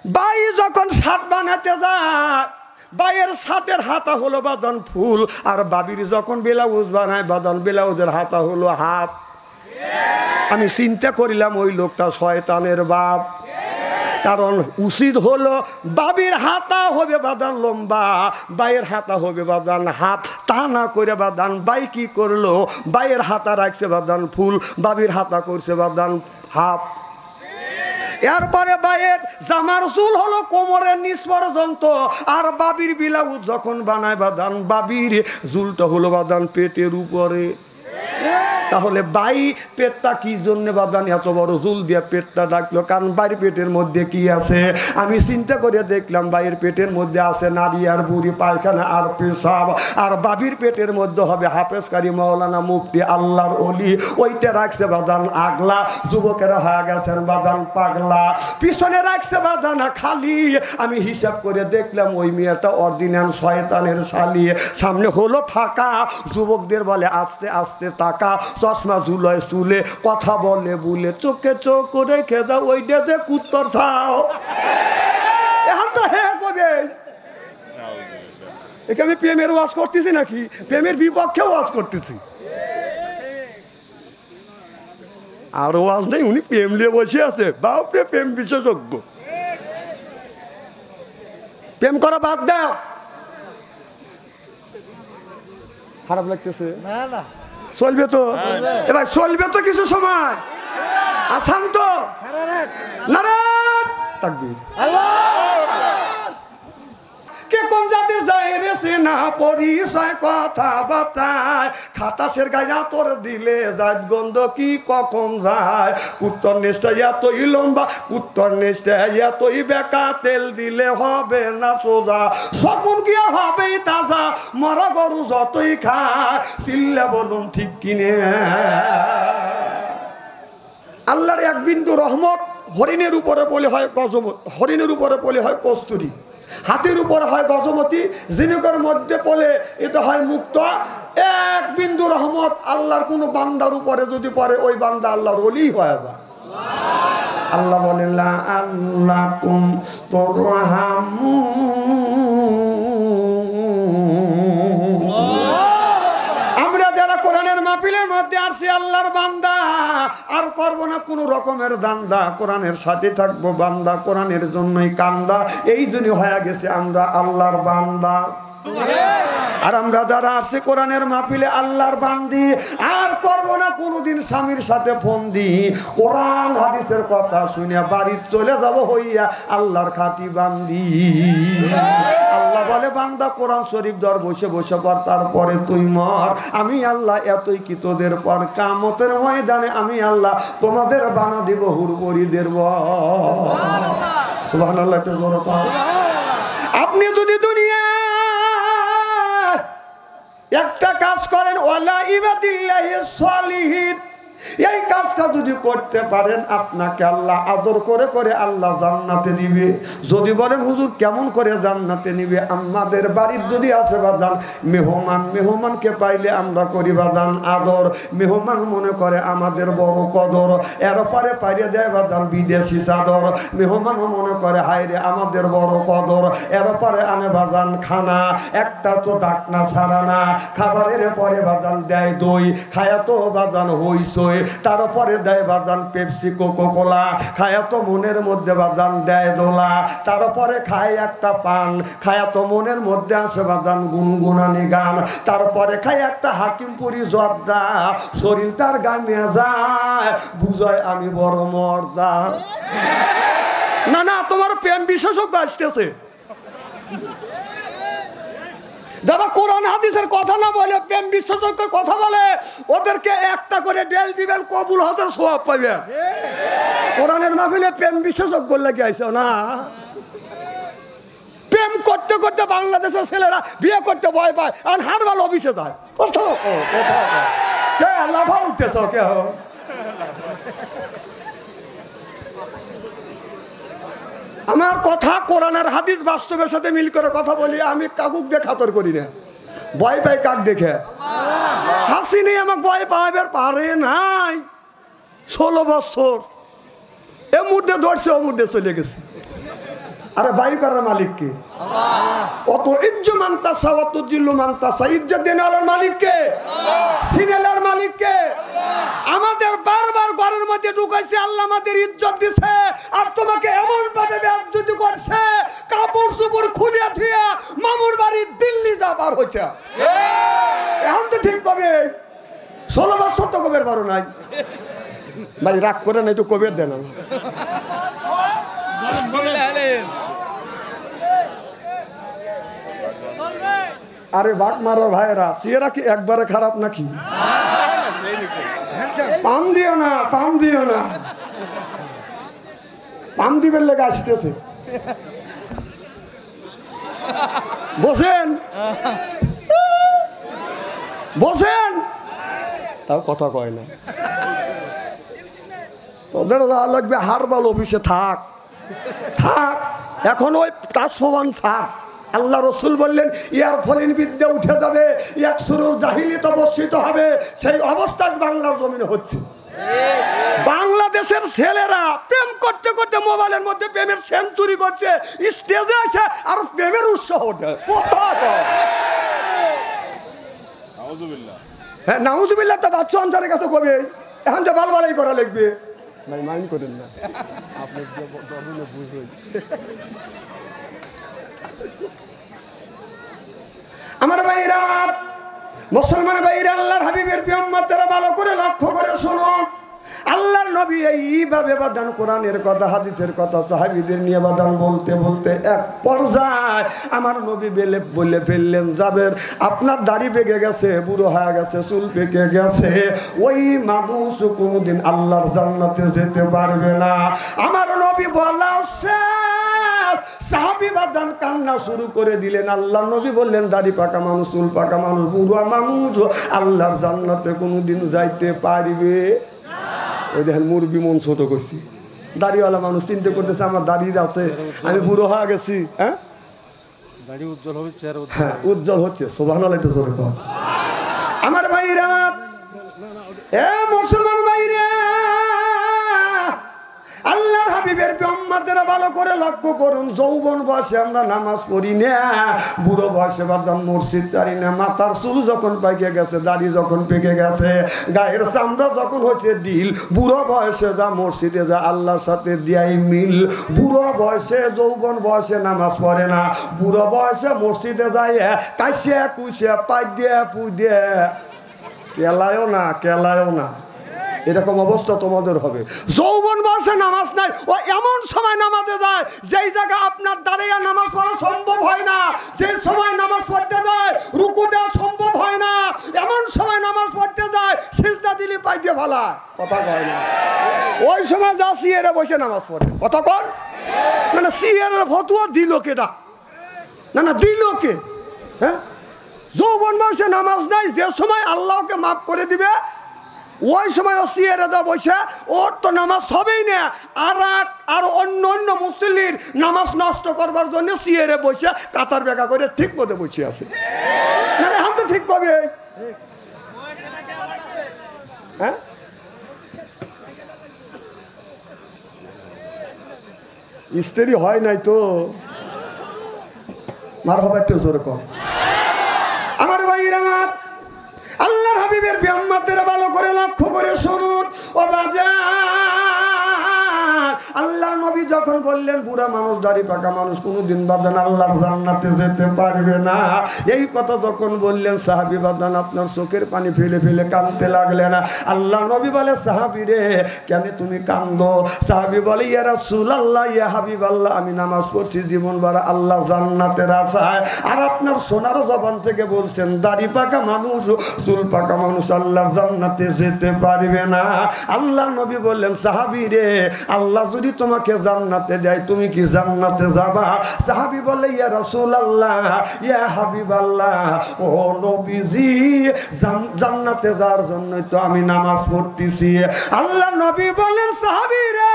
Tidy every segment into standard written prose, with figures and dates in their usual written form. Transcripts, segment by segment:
By যখন ছাদ বানাতে যায়, বাইয়ের ছাদের হাতা হলো বাদান ফুল, আর বাবির যখন ব্লাউজ বানায় বাদান ব্লাউজের হাতা হলো হাত। আমি চিন্তা করিলাম ওই লোকটা শয়তানের বাপ। কারণ উচিত হলো বাবির হাতা হবে বাদান লম্বা, বাইয়ের হাতা হবে বাদান হাত। তা না করে বাদান বাই কি করলো, বাইয়ের হাতা রাখছে বাদান ফুল, বাবির হাতা করছে বাদান হাত। এরপরে বাইয়ের জামার চুল হলো কোমরের নিচ পর্যন্ত, আর বাবির ব্লাউজ যখন বানায় বাদান বাবির চুলটা হলো বাদান পেটের উপরে। তাহলে বাই পেটটা কি জন্য বাদান এত বড় চুল দিয়ে পেটটা ডাকলো? কারণ বাইর পেটের মধ্যে কি আছে? আমি চিন্তা করে দেখলাম বাইয়ের পেটের মধ্যে আছে নারী আর বুড়ি, পায়খানা আর পেশাব। আর বাবির পেটের মধ্যে হবে হাফেজকারী, মাওলানা, মুফতি, আল্লাহর ওলি। ওইটা রাখছে বাদান আগলা। যুবকেরা হয়ে গেছেন বাদান পাগলা। পিছনে রাখছে বাদান খালি। আমি হিসাব করে দেখলাম ওই মেয়েটা অরিজিনাল শয়তানের শালি। সামনে হলো ফাঁকা। যুবকদের বলে আস্তে আস্তে তাকা, চশমা ঝুলয় চুলে, কথা বলে বলে, চোখে চোখ করে খেদা ওই যে কুত্তর ছাও। এখন তো হ্যাঁ কবে একে আমি প্রেমের ওয়াজ করতেছি নাকি প্রেমের বিপক্ষে ওয়াজ করতেছি? আর ওয়াজ নেই, উনি প্রেম নিয়ে বসে আছে। বাপরে প্রেম বিশেষজ্ঞ। প্রেম করা বাদ দাও। খারাপ লাগতেছে? না না, চলবে তো এবার, চলবে তো কিছু সময়। আসান তো নারায়ণ তাকবীর। কে কোন জাতি যায় রে সেনা পরিচয় কথা বার্তায়, খাতাসের গায়ে তোর দিলে জাত গন্ধ কি কখন যায়। কুত্তর নেশটা এতই লম্বা, কুত্তর নেশটা এতই বেকা, তেল দিলে হবে না সোজা, সকল কি আর হবেই তাজা। মরা গরু যতই খায়, চিল্লা বলুন ঠিক কিনে। আল্লাহর এক বিন্দু রহমত হরিণের উপরে বলে হয় গজমত, হরিণের উপরে বলে হয় কস্তুরী, হাতির উপরে হয় গজমতি, ঝিনুকের মধ্যে পড়ে এটা হয় মুক্ত। এক বিন্দু রহমত আল্লাহর কোনো বান্দার উপরে যদি পড়ে, ওই বান্দা আল্লাহর ওলি হয়ে যায়। আল্লাহ বলেন লা আল্লাকুম তুরহামুন। আমরা যারা কোরআনের মাহফিলের মধ্যে আসছি আল্লাহর বান্দা, আর করবো না কোনো রকমের দান্দা, কোরআনের সাথে থাকবো বান্দা, কোরআনের জন্যই কান্দা। এই জন্য হয়ে গেছে আমরা আল্লাহর বান্দা। আর আমরা যারা আসছে কোরআনের মাহফিলে আল্লাহর বান্দি, আর করবো না কোনোদিন স্বামীর সাথে ফোন দি, কোরআন হাদিসের কথা শুনে বাড়ি চলে যাব হইয়া আল্লাহর খাঁটি বান্দি। আল্লাহ বলে বান্দা কোরআন শরীফ ধর, বসে বসে পর, তারপরে তুই মর। আমি আল্লাহ এতই কি তোদের পর কিয়ামতের ময়দানে আমি আল্লাহ তোমাদের বানা দেব হুরবরিদের বর। সুবহানাল্লাহ, একটু জোরে পড়ো। আপনি যদি দুনিয়া একটা কাজ করেন, ওয়ালা ইবাদিল্লাহিস সালিহিন, এই কাজটা যদি করতে পারেন, আপনাকে আল্লাহ আদর করে করে আল্লাহ জান্নাতে নিবে। যদি বলেন হুজুর কেমন করে জান্নাতে নিবে? আমাদের বাড়ির যদি আছে বাদান মেহমান, মেহমানকে পাইলে আমরা করি বাদান আদর। মেহমান মনে করে আমাদের বড় কদর, এরপরে পাইরে দেয় বাদান বিদেশি চাদর। মেহমানও মনে করে হায়রে আমাদের বড় কদর, এরপরে আনে বাদান খানা, একটা তো ডাকনা ছাড়া না। খাবারের পরে বাদান দেয় দই, খায়া তো বাদান হইছই, তারপরে দেয় বাদান পেপসি, কোকো কোলা, খায়া তো মনের মধ্যে বাদান দেয় দোলা। তারপরে খায় একটা পান, খায়া তো মনের মধ্যে আসে বাদান গুনগুনানি গান। তারপরে খায় একটা হাকিমপুরি জর্দা, শরীর তার গামে যায়, বুঝায় আমি বড় মর্দা। না না, তোমার প্রেম বিশেষজ্ঞ আসতেছে। যারা কোরআন হাদিসের কথা না বলে প্রেম বিশেষজ্ঞের কথা বলে, ওদেরকে একটা করে ডেল দিবেন, কবুল হতে সওয়াব পাবেন। কোরআনের মাহফিলে প্রেম বিশেষজ্ঞ লেগে আইছে না। প্রেম করতে করতে বাংলাদেশের ছেলেরা বিয়ে করতে ভয় পায়, আর হারবাল অফিসে যায়। কোথাও কে লাভা উঠতেছ কে? আমার কথা কোরআন আর হাদিস বাস্তবের সাথে মিল করে কথা বলি। আমি কাকুক দিয়ে খাতর করি না, ভয় পাই কাক দেখে। হাসি নেই আমাকে ভয় পাইবার পারে নাই। 16 বছর এ মুহূর্তে ধরছে, ও মুহূর্তে চলে গেছে। আরে বায়ু করার মালিক কে? অত ইজ্জু মানতাসা অত জিল্লু মানতাসা, ইজ্জত দেন আলার মালিক কে? সিনেলার মালিক কে? আমাদের বারবার ঘরের মধ্যে ঢুকাইছে, আল্লাহ আমাদের ইজ্জত দিছে, আর তোমাকে এমন ভাবে বেইজ্জতি করছে, কাপড় চোপড় খুলিয়া থুইয়া মামুর বাড়ি দিল্লি যাবার হচ্ছে। এখন তো ঠিক কবে 16 বছর তো কবের বারো নাই ভাই, রাগ করে না, একটু কবের দেন। আরে বাঘ মারা ভাইরা, সিয়েরা কি একবারে খারাপ নাকি? পাম দিও না, পাম দিও না, পাম দিবের লেগে আসতেছে। বসেন বসেন, তাও কথা কয় না। তোদের যা লাগবে হারবাল অফিসে থাক থাক, এখন ওই তাসমান ছাড়। আল্লাহ রসুল বললেন ইয়ার ফলিন বিদ্যা উঠে যাবে, এক সুরুল জাহিলিয়ত বর্ষিত হবে। সেই অবস্থা বাংলার জমিনে হচ্ছে। বাংলাদেশের ছেলেরা প্রেম করতে করতে মোবাইলের মধ্যে প্রেমের সেঞ্চুরি করছে, স্টেজে আসে আর প্রেমের উৎসাহ দেয়। হ্যাঁ, নাউজুবিল্লাহ তো বাচ্চা আনসারের কাছে কবে, এখন যে বালবালাই করা লাগবে। ভাই মাইন্ড করেন না, আপনি বুঝবেন। আমার ভাইরা, আমার মুসলমান ভাইরা, আল্লাহর হাবিবের প্রিয়ম্মাতেরা ভালো করে লক্ষ্য করে শোনো। আল্লাহর নবী এইভাবে বাদান কোরআনের কথা, হাদিসের কথা, সাহাবীদের নিয়ে বাদান বলতে বলতে এক পর্যায়ে আমার নবী বলে ফেললেন, যাবের আপনার দাড়ি পেকে গেছে, বুড়ো হয়ে গেছে, চুল পেকে গেছে, ওই মানুষ কোনোদিন আল্লাহর জান্নাতে যেতে পারবে না। আমার নবী বলা সাহাবী বাদান কান্না শুরু করে দিলেন। আল্লাহর নবী বললেন, দাড়ি পাকা মানুষ, চুল পাকা মানুষ, বুড়ো মানুষ আল্লাহর জান্নাতে কোনোদিন যাইতে পারবে? ওই দেখেন মুরবি মন ছোট করছি, দাড়িওয়ালা মানুষ চিন্তা করতেছে আমার দাড়ি আছে, আমি বুড়ো হয়ে গেছি। হ্যাঁ, দাড়ি উজ্জ্বল হচ্ছে, হ্যাঁ উজ্জ্বল হচ্ছে। সুবহানাল্লাহ, একটু জোরে কর। আমার ভাইরা, এ মুসলমান ভাইরা, আল্লাহর হাবিবের উম্মতেরা ভালো করে লক্ষ্য করুন। যৌবন বয়সে আমরা নামাজ পড়ি না, বুড়ো বয়সে বাদাম মসজিদ চারি না, মাথার চুল যখন পেকে গেছে, দাড়ি যখন পেকে গেছে, গায়ের চামড়া যখন হচ্ছে ডিল, বুড়ো বয়সে যা মসজিদে যা আল্লাহর সাথে দিয়াই মিল। বুড়ো বয়সে যৌবন বয়সে নামাজ পড়ে না, বুড়ো বয়সে মসজিদে যায় কাশিয়া কুশিয়া পাই দিয়ে পুই দিয়ে, কেলায়ও না কেলায়ও না, এরকম অবস্থা তোমাদের হবে। যৌবন বয়সে নামাজ নাই, ও এমন সময় নামাজে যায় যেই জায়গা আপনার দাঁড়িয়ে নামাজ পড়া সম্ভব হয় না, যে সময় নামাজ পড়তে যায় রুকু দেওয়া সম্ভব হয় না, এমন সময় নামাজ পড়তে যায় সিজদা দিলে পাই দিয়ে ভালা, কথা কয় না। ওই সময় যা সিয়ারে বসে নামাজ পড়ে, কথা কন না, না সিয়ারের ফতুয়া দিল কেডা? না না দিল কে? হ্যাঁ, যৌবন বয়সে নামাজ নাই, যে সময় আল্লাহকে মাফ করে দিবে ওই সময় ও সিয়ারে যা বসে, ওর তো নামাজ হবেই না। আর অন্য অন্য মুসল্লির নামাজ নষ্ট করবার জন্য সিয়ারে বসে কাতার বেকা করে ঠিক মতো বসে আছে। না এখন তো ঠিক কবে? হ্যাঁ, স্ত্রী হয় নাই তো, মার হবে একটু জোরে কর। আমার ভাইরা, আমার আল্লাহর হাবিবের উম্মতেরা ভালো করে লক্ষ্য করে শুনুন। ও বাজার, আল্লাহর নবী যখন বললেন বুড়া মানুষ, দাড়ি পাকা মানুষ কোনোদিন বাদান আল্লাহর জান্নাতে যেতে পারবে না, এই কথা যখন বললেন, সাহাবী বাদান আপনার চোখের পানি ফেলে ফেলে কাঁদতে লাগলেন। আল্লাহ নবী বলে, সাহাবী রে কেন তুমি কান্দো? সাহাবী বলে, ইয়া রাসূলুল্লাহ, ইয়া হাবিবাল্লাহ, আমি নামাজ পড়ছি জীবন ভরা আল্লাহ জান্নাতের আশায়, আর আপনার সোনার জবান থেকে বলছেন দাড়ি পাকা মানুষ, চুল পাকা মানুষ আল্লাহর জান্নাতে যেতে পারবে না। আল্লাহ নবী বললেন, সাহাবী রে আল্লাহ যদি তোমাকে জান্নাতে দেয় তুমি কি জান্নাতে যাবা? সাহাবী বলে, ইয়া রাসূলুল্লাহ, ইয়া হাবিবাল্লাহ, ও নবীজি জান্নাতে যাওয়ার জন্যই তো আমি নামাজ পড়তেছি। আল্লাহ নবী বলেন, সাহাবী রে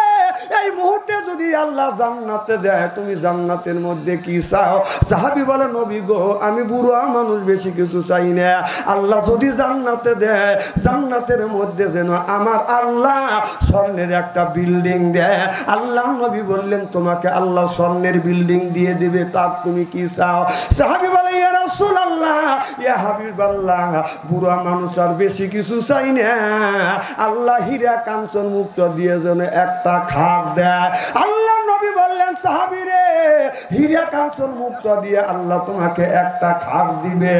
এই মুহূর্তে যদি আল্লাহ জান্নাতে দেয় তুমি জান্নাতের মধ্যে কি চাও? সাহাবী বলে নবী গো আমি বুড়ো মানুষ বেশি কিছু চাই না। আল্লাহ যদি জান্নাতে দেয় জান্নাতের মধ্যে যেন আমার আল্লাহ স্বর্ণের একটা বিল্ডিং দেয়। আল্লাহ নবী বললেন তোমাকে আল্লাহ স্বর্ণের বিল্ডিং দিয়ে দিবে, তার তুমি কি চাও? সাহাবী বলে ইয়া রাসূলুল্লাহ ইয়া হাবিবাল্লাহ বুড়ো মানুষ আর বেশি কিছু চাই না, আল্লাহ হীরা কাঞ্চন মুক্ত দিয়ে যেন একটা খাট দেয়। আল্লাহ নবী বললেন সাহাবী রে হীরা কাঞ্চন মুক্ত দিয়ে আল্লাহ তোমাকে একটা খাট দিবে,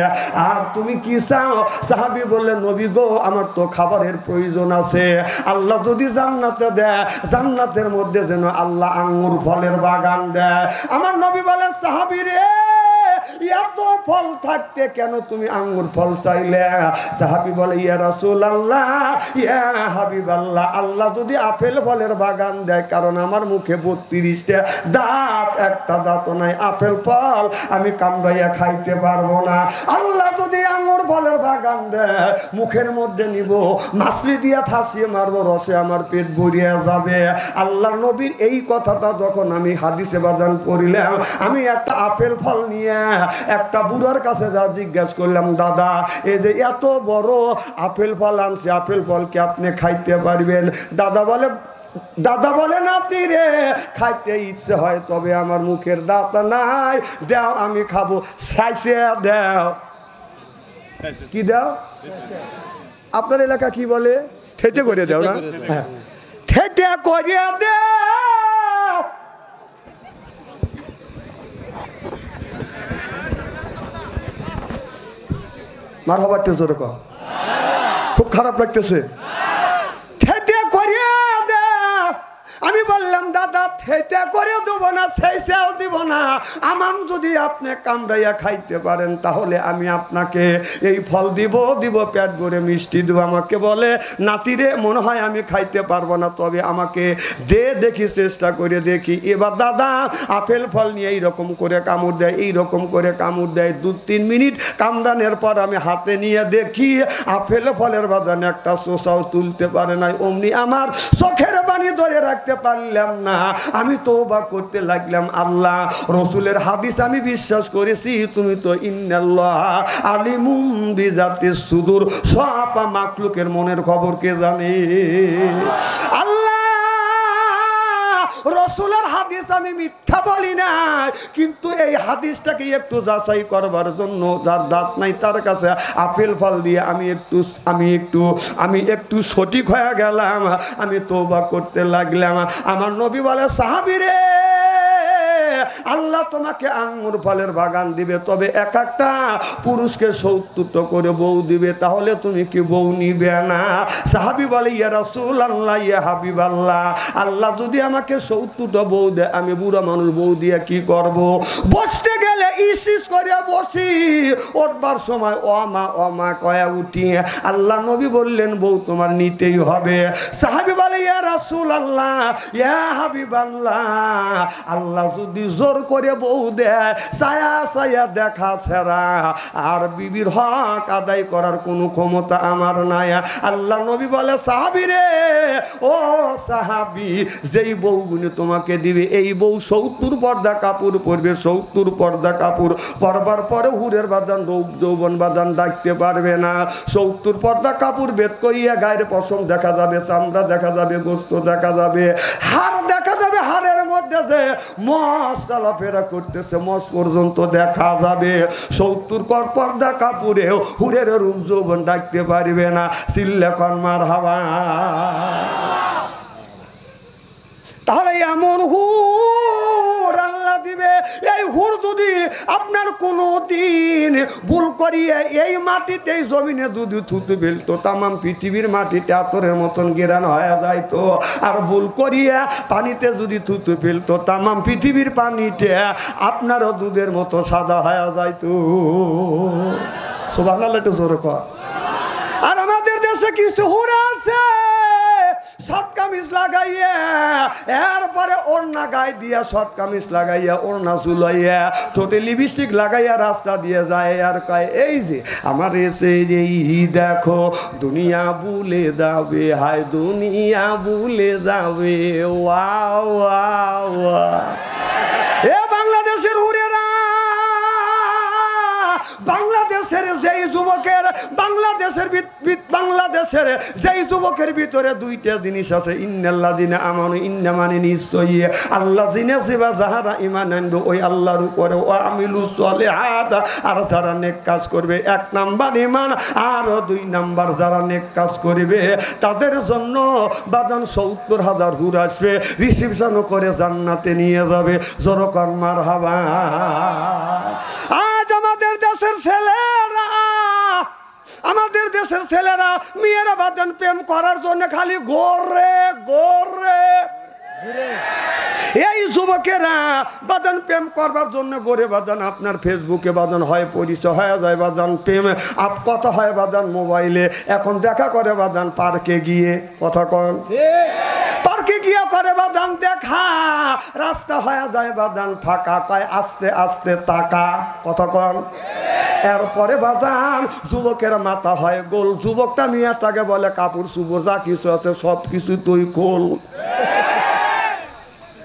আর তুমি কি চাও? সাহাবী বললেন নবী গো আমার তো খাবারের প্রয়োজন আছে, আল্লাহ যদি জান্নাতে দেয় জান্নাতের মধ্যে যেন আল্লাহ আঙ্গুর ফলের বাগান দেয়। আমার নবী বলেন সাহাবী রে এত ফল থাকতে কেন তুমি আঙ্গুর ফল চাইলে? সাহাবী বলে ইয়া রাসূলুল্লাহ ইয়া হাবিবাল্লাহ আল্লাহ যদি আপেল ফলের বাগান দেয়, কারণ আমার মুখে 32টা দাঁত, একটা দাঁতও নাই, আপেল ফল আমি কামড়াইয়া খাইতে পারবো না। আল্লাহ যদি আঙ্গুর ফলের বাগান দেয় মুখের মধ্যে নিব, মাছলি দিয়া থাসিয়ে মারবো, রসে আমার পেট ভরিয়া যাবে। আল্লাহর নবীর এই কথাটা যখন আমি হাদিসে বাদান পড়িলাম, আমি একটা আপেল ফল নিয়ে একটা বুড়ার কাছে যা জিজ্ঞাসা করলাম দাদা এই যে এত বড় আপেল ফল আনছে, আপেল ফল কি আপনি খাইতে পারবেন? দাদা বলে নাতি রে খাইতে ইচ্ছে হয়, তবে আমার মুখের দাঁত নাই, দাও আমি খাবো। ছাইছে দাও, কি দাও? আপনার এলাকা কি বলে? থেতে করে দাও না? হ্যাঁ থেতে করে দাও। মারহাবা জোরে কর, খুব খারাপ লাগতেছে। থেতে করিয়া দে। আমি বললাম দাদা থেতে করে দেবো না, সেইসাও দিব না, আমার যদি আপনি কামড়াইয়া খাইতে পারেন তাহলে আমি আপনাকে এই ফল দিব পেট ভরে মিষ্টি দেবো। আমাকে বলে নাতিরে মনে হয় আমি খাইতে পারবো না, তবে আমাকে দে দেখি, চেষ্টা করে দেখি। এবার দাদা আপেল ফল নিয়ে এইরকম করে কামড় দেয়, এইরকম করে কামড় দেয়, 2-3 মিনিট কামড়ানোর পর আমি হাতে নিয়ে দেখি আপেল ফলের বাদানে একটা চোষাও তুলতে পারে নাই। অমনি আমার চোখের পানি ধরে রাখতে পারলাম না, আমি তওবা করতে লাগলাম। আল্লাহ রসুলের হাদিস আমি বিশ্বাস করেছি, তুমি তো ইন্নাল্লাহ আলিমুম বিজাতিস সুদূর, সব মাখলুকের মনের খবর কে জানে? আল্লাহ রসুলের হাদিস আমি মিথ্যা বলি না, কিন্তু এই হাদিসটাকে একটু যাচাই করবার জন্য যার দাঁত নাই তার কাছে আপেল ফল দিয়ে আমি একটু সঠিক হয়ে গেলাম। আমি তওবা করতে লাগলাম। আমার নবী বলে সাহাবী রে আল্লাহ তোমাকে আঙ্গুর ফলের বাগান দিবে, তবে এক একটা পুরুষকে 70টা করে বউ দিবে, তাহলে তুমি কি বউ নিবে না? সাহাবী বলে ইয়া রাসূলুল্লাহ ইয়া হাবিবাল্লাহ আল্লাহ যদি আমাকে 70টা বউ দেয় আমি বুড়া মানুষ বউ দিয়ে কি করব? বসতে গেলে ইসিস করে বসি, উঠবার সময় ও মা কয়া উঠি। আল্লাহ নবী বললেন বউ তোমার নিতেই হবে। সাহাবী বলে ইয়া রাসূলুল্লাহ ইয়া হাবিবাল্লাহ আল্লাহ যদি জোর করে বউ দেয় ছায়া দেখা ছাড়া আর বিবির হক আদায় করার কোনো ক্ষমতা আমার নাই। আল্লাহ নবী বলে সাহাবী রে ও সাহাবী যেই বউগুলো তোমাকে দিবে এই বউ 70 পর্দা কাপড় পরবে, 70 পর্দা কাপড় পরবার পরে হুরের বাদান রূপ যৌবন বাদান ডাকতে পারবে না। 70 পর্দা কাপড় বেদ করিয়া গায়ের পশম দেখা যাবে, চামড়া দেখা যাবে, গোস্ত দেখা যাবে, হাড় দেখা যাবে, হাড়ের মধ্যে যে মস চলাফেরা করতেছে মস পর্যন্ত দেখা যাবে। 70 পর্দা কাপড়ে হুরের রূপ যৌবন ডাকতে পারবে না। চিল্লা কর মারহাবা। তাহলে এমন হুর আল্লাহ দিবে, এই হুর যদি আপনার কোনো দিন ভুল করিয়ে এই মাটিতে এই জমিনে যদি থুতু ফেলতো তামাম পৃথিবীর মাটিতে আতরের মতন গেরান হয়ে যাইতো, আর ভুল করিয়া পানিতে যদি থুতু ফেলতো তামাম পৃথিবীর পানিতে আপনারও দুধের মতো সাদা হয়ে যাইতো। সুবহানাল্লাহ একটু জোরে কর। আর আমাদের দেশে কিছু হুর আছে সৎকাম কামিজ লাগাইয়া এরপরে ওড়না গায়ে দিয়া শর্ট কামিজ লাগাইয়া ওড়না চুলাইয়া ঠোঁটে লিপস্টিক লাগাইয়া রাস্তা দিয়ে যায় আর কয় এই যে আমার এসে যে দেখো দুনিয়া ভুলে যাবে হায় দুনিয়া ভুলে যাবে ওয়া ওয়া ওয়া এ বাংলাদেশের হুরেরা বাংলাদেশের যেই যুবকের বাংলাদেশের যেই যুবকের ভিতরে দুইটা জিনিস আছে ইন্নাল্লাযিনা আমানু ইন্না মানে নিশ্চয়ই আল্লাযিনা সিবা যাহারা ঈমান আনবে ওই আল্লাহর উপরে ওয়া আমিলুস সলিহাত আর যারা নেক কাজ করবে এক নাম্বার ঈমান আর দুই নাম্বার যারা নেক কাজ করবে তাদের জন্য বাদান ৭০,০০০ হুর আসবে রিসিপশনও করে জান্নাতে নিয়ে যাবে জোরকার মারহাবা আমাদের দেশের ছেলেরা মেয়েরা বাদান প্রেম করার জন্য খালি গোরে এই যুবকেরা বাদান প্রেম করবার জন্য গোরে বাদান আপনার ফেসবুকে বাদান হয় পরিচয় হয়ে যায় বাদান প্রেম কথা হয় বাদান মোবাইলে এখন দেখা করে বাদান পার্কে গিয়ে কথা কন পার্কে গিয়ে করে বাদান দেখা রাস্তা হয়ে যায় বাদান ফাঁকা কয় আস্তে আস্তে তাকা কথা কন এরপরে বাদান যুবকের মাথা হয় গোল যুবকটা মিয়াটাকে বলে কাপড় চুপড় যা কিছু আছে সব কিছু তুই খোল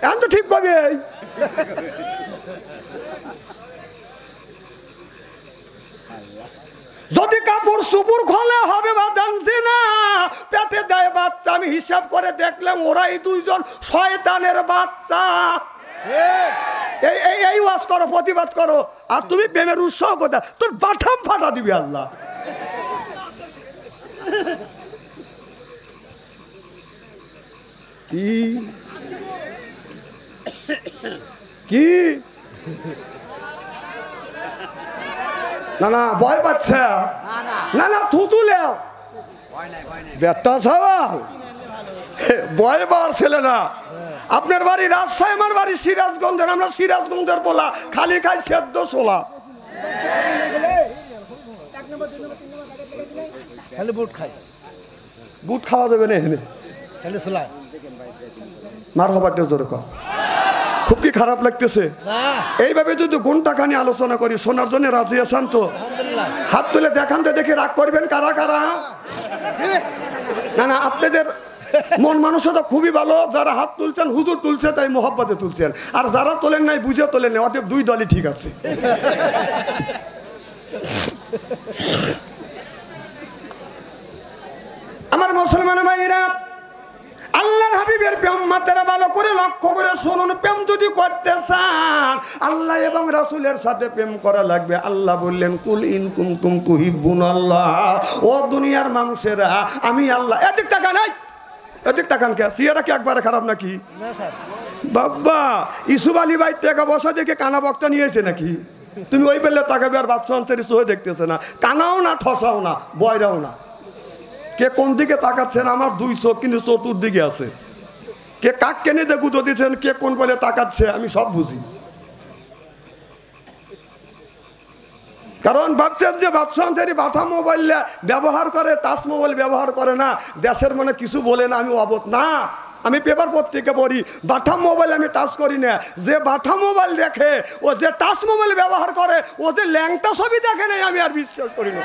এখন তো ঠিক কবি যদি কাপড় চুপড় খোলে হবে বাদান না পেটে দেয় বাচ্চা আমি হিসাব করে দেখলাম ওরাই দুইজন শয়তানের বাচ্চা এই ওয়াজ করো প্রতিবাদ করো আর তুমি প্রেমের উৎসাহ কথা তোর বাঠাম ফাটা দিবি আল্লাহ কি না ভয় পাচ্ছে না থুতুলে বেটা সবাই ভয় পাওয়ার ছেলে না আপনার বাড়ি রাজশাহী আমার বাড়ি সিরাজগঞ্জের আমরা সিরাজগঞ্জের বলা খালি খাই সেদ্ধ ছোলা বুট খাওয়া যাবে না এখানে মার হবার জোরে কর খুব কি খারাপ লাগতেছে এইভাবে যদি ঘন্টাখানি আলোচনা করি শোনার জন্য রাজি আছেন তো হাত তুলে দেখান তো দেখে রাগ করবেন কারা কারা না আপনাদের মন মানসিকতা খুবই ভালো যারা হাত তুলছেন হুজুর তুলছে তাই মোহাব্বতে তুলছেন আর যারা তোলেন নাই বুঝে তোলেন নাই অতএব দুই দলই ঠিক আছে আমার মুসলমান ভাইরা আল্লাহর হাবিবের প্রেম মাত্রা ভালো করে লক্ষ্য করে শুনুন প্রেম যদি করতে চান আল্লাহ এবং রাসূলের সাথে প্রেম করা লাগবে আল্লাহ বললেন কুল ইন কুনতুম তুহিব্বুনাল্লাহ ও দুনিয়ার মানুষেরা আমি আল্লাহ এদিক তাকান এদিক তাকান কে সিয়ারা কি একবারে খারাপ নাকি না স্যার বাবা ইসুফ আলী ভাই টাকা বসা দেখে কানা বক্তা নিয়েছে নাকি তুমি ওই বেলে তাকাবে আর বাচ্চা আনসারি সহে দেখতেছে না কানাও না ঠসাও না বয়রাও না কে কোন দিকে তাকাচ্ছেন আমার দুই চোখ কিন্তু চতুর্দিকে আছে কে কাক কেনে যে গুঁতো দিচ্ছেন কে কোন বলে তাকাচ্ছে আমি সব বুঝি কারণ ভাবছেন যে বাচ্চা আনসারি বাটা মোবাইল ব্যবহার করে টাচ মোবাইল ব্যবহার করে না দেশের মনে কিছু বলে না আমি অবত না আমি পেপার পত্রিকা পড়ি বাটা মোবাইল আমি টাচ করি না যে বাটা মোবাইল দেখে ও যে টাচ মোবাইল ব্যবহার করে ও যে ল্যাংটা ছবি দেখে নাই আমি আর বিশ্বাস করি না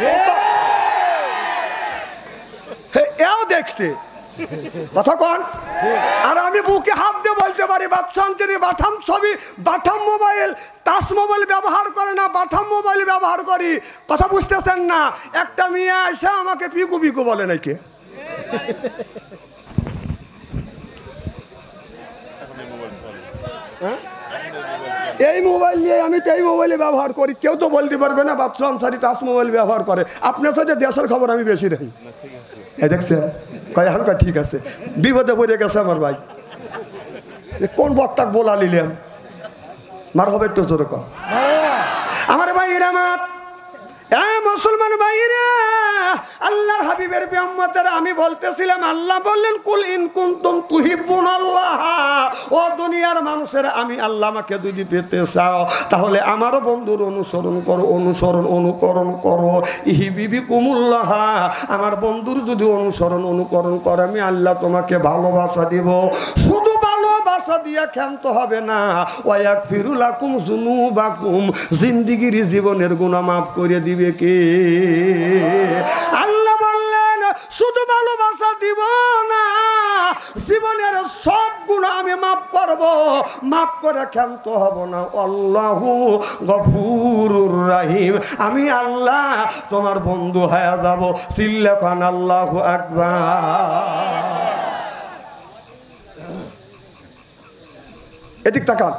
এও দেখছে কথা কন আর আমি বুকে হাত দিয়ে বলতে পারি বাচ্চা আনসারি বাটাম ছবি বাটাম মোবাইল টাচ মোবাইল ব্যবহার করে না বাটাম মোবাইল ব্যবহার করি কথা বুঝতেছেন না একটা মেয়ে এসে আমাকে পিকু পিকু বলে নাকি এই মোবাইল নিয়ে আমি তো এই মোবাইলে ব্যবহার করি কেউ তো বলতে পারবে না বাচ্চা আনসারি টাচ মোবাইল ব্যবহার করে আপনার সাথে দেশের খবর আমি বেশি রাখি দেখছে কয় এখন কয় ঠিক আছে বিপদে পড়ে গেছে আমার ভাই কোন বক্তাক বলা নিলাম মার হবে একটু জোরে কর আমার ভাই আমার মুসলমান ভাইরা আল্লাহর হাবিবের উম্মতেরা আমি বলতেছিলাম আল্লাহ বললেন কুল ইন কুনতুম তুহিব্বুনাল্লাহ, ও দুনিয়ার মানুষেরা আমি আল্লাহ আমাকে যদি পেতে চাও তাহলে আমারও বন্ধুর অনুসরণ করো, অনুকরণ করো। ইহিবিবিকুমুল্লাহ, আমার বন্ধুর যদি অনুকরণ করো আমি আল্লাহ তোমাকে ভালোবাসা দিব। শুধু ভালোবাসা দিয়ে ক্ষান্ত হবে না, ওয়ায়াগফিরু লাকুম যুনুবাকুম, জিন্দেগির জীবনের গুনাহ মাফ করে দিবে কে? আল্লাহ বললেন শুধু ভালোবাসা দিব না, জীবনের সব গুনাহ আমি মাফ করব, মাফ করে ক্ষান্ত হব না। আল্লাহু গফুরুর রহিম, আমি আল্লাহ তোমার বন্ধু হয়ে যাব। চিল্লাকান আল্লাহু আকবার। এদিক তাকান,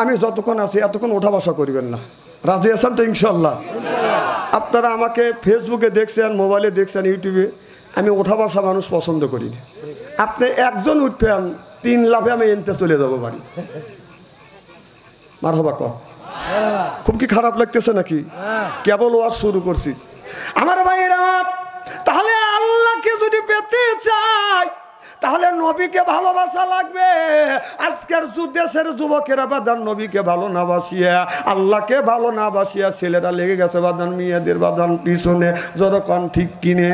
আমি যতক্ষণ আছি এতক্ষণ ওঠা বসা করিবেন না, রাজি আছেন তো ইনশাল্লাহ? আপনারা আমাকে ফেসবুকে দেখছেন, মোবাইলে দেখছেন, ইউটিউবে, আমি ওঠা বসা মানুষ পছন্দ করি না। আপনি একজন উঠবেন 3 লাফে আমি এনতে চলে যাবো বাড়ি। মারহাবা কর। খুব কি খারাপ লাগতেছে নাকি? কেবল ওয়াজ শুরু করছি আমার ভাইয়েরা। তাহলে আল্লাহকে যদি পেতে চাই তাহলে নবীকে ভালোবাসা লাগবে। আজকের দেশের যুবকেরা বাদান নবীকে ভালো না বাসিয়া, আল্লাহকে ভালো না বাসিয়া ছেলেরা লেগে গেছে বাদান মেয়েদের বাদান পিছনে। যখন ঠিক কিনে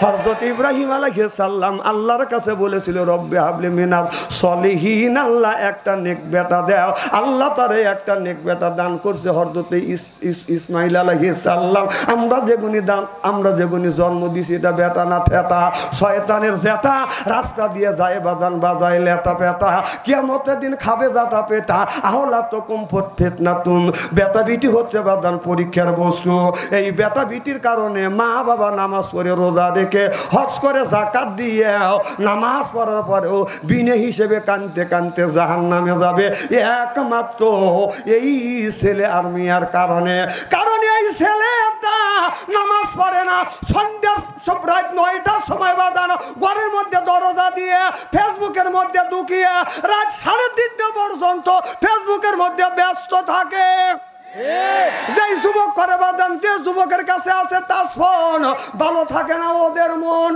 হযরত ইব্রাহিম আলাইহিস সালাম আল্লাহর কাছে বলেছিল রব্বে হাবলি মিনাস সলিহিন, আল্লাহ একটা নেক বেটা দাও। আল্লাহ তারে একটা নেক বেটা দান করছে, হযরত ইসমাইল আলাইহিস সালাম। আমরা যেগুনি জন্ম দিছি এটা বেটা না ফেটা, শয়তানের জেতা। রাস্তা দিয়ে যায় বাদান বাজায় লেটা পেটা, কিয়ামতের দিন খাবে জাতা পেটা। আহলা তো কমফোর্ট ফিতনাতুন, বেটা বিটি হচ্ছে বাদান পরীক্ষার বস্তু। এই বেটা বিটির কারণে মা বাবা নামাজ পড়ে রোজা রেখে হজ করে যাকাত দিয়ে নামাজ পড়ার পরেও বিনে হিসেবে কানতে কানতে জাহান্নামে যাবে একমাত্র এই ছেলে আর মেয়ের কারণে। কারণ এই ছেলেটা নামাজ পড়ে না, সন্ধ্যার সব রাত 9টার সময় বাদান ঘরের মধ্যে দরজা দিয়ে ফেসবুকের মধ্যে ঢুকিয়ে রাত 3:30 পর্যন্ত ফেসবুকের মধ্যে ব্যস্ত থাকে। যে যুবক করে বাদান, যে যুবকের কাছে আছে টাচ ফোন, ভালো থাকে না ওদের মন।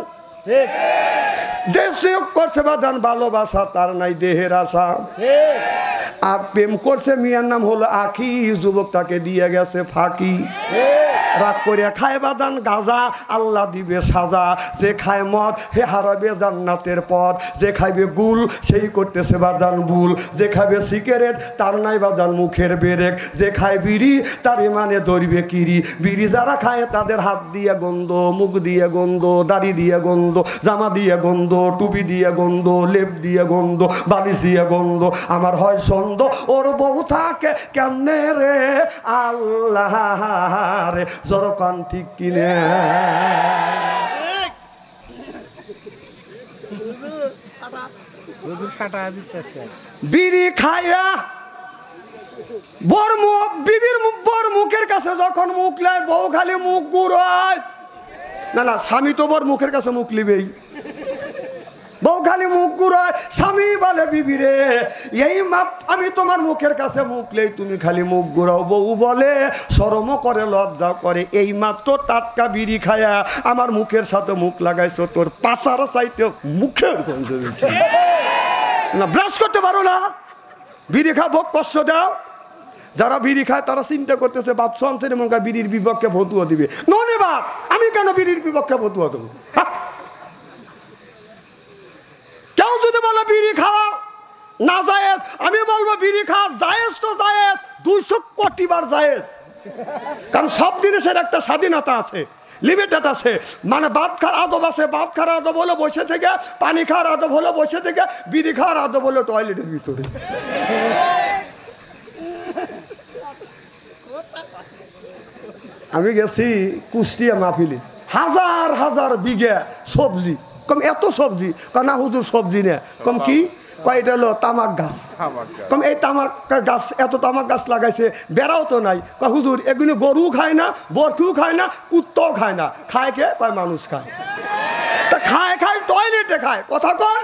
যে সুযোগ করছে বাদান ভালোবাসা তার নাই দেহের আশা। আর প্রেম করছে মিয়ার নাম হলো আখি, যুবক তাকে দিয়ে গেছে ফাঁকি। রাগ করিয়া খায় বাদান গাজা, আল্লাহ দিবে সাজা। যে খায় মদ হে হারাবে জান্নাতের পথ, যে খাইবে গুল সেই করতেছে বাদান ভুল। যে খাবে সিগারেট তার নাই বাদান মুখের বেরেক, যে খায় বিড়ি তার ইমানে ধরবে কিরি। বিড়ি যারা খায় তাদের হাত দিয়ে গন্ধ, মুখ দিয়ে গন্ধ, দাড়ি দিয়ে গন্ধ, জামা দিয়ে গন্ধ, টুপি দিয়ে গন্ধ, লেপ দিয়ে গন্ধ, বালিশ দিয়ে গন্ধ। আমার হয় সন্দ ওর বউ থাকে কেমনে রে আল্লাহ রে, জরকান ঠিক কিনে। বিড়ি খাইয়া বিবির বর মুখের কাছে যখন মুখ লাই, বউ খালি মুখ গুড়ায়। না স্বামী তো বর মুখের কাছে মুখ লিবেই, বউ খালি মুখ গুড়ায়। স্বামী বলে বিবি রে এই মাপ আমি তোমার মুখের কাছে মুখ লেই তুমি খালি মুখ গুড়াও। বউ বলে শরমও করে লজ্জা করে, এই মাত্র টাটকা বিড়ি খায়া আমার মুখের সাথে মুখ লাগাইছো, তোর পাশার চাইতে মুখের গন্ধ বেশি। না ব্রাশ করতে পারো না, বিড়ি খা ভোগ কষ্ট দাও। যারা বিড়ি খায় তারা চিন্তা করতেছে বাপ সন্তান এবং বিড়ির বিপক্ষে ভতুয়া দিবে। ননে বাপ আমি কেন বিড়ির বিপক্ষে ভতুয়া দেবো? কেউ যদি বলে বিড়ি খাওয়া না জায়েজ, আমি বলবো বিড়ি খাওয়া জায়েজ তো জায়েজ, 200 কোটি বার জায়েজ। কারণ সব জিনিসের একটা স্বাধীনতা আছে, লিমিটেড আছে। মানে ভাত খাওয়ার আদব আছে, ভাত খাওয়ার আদব হলো বসে থেকে, পানি খাওয়ার আদব হলো বসে থেকে, বিড়ি খাওয়ার আদব হলো টয়লেটের ভিতরে। আমি গেছি কুষ্টিয়া মাহফিলে, হাজার হাজার বিঘা সবজি। কম এত সবজি? না হুজুর সবজি না। কম কি? কয়টা হলো তামাক গাছ। কম এই তামাক গাছ, এত তামাক গাছ লাগাইছে, বেড়াও তো নাই। কয় হুজুর এগুলো গরু খায় না, বরকেও খায় না, কুত্তাও খায় না, খায় কে? কয় মানুষ খায়। তা খায় টয়লেটে খায়। কথা কন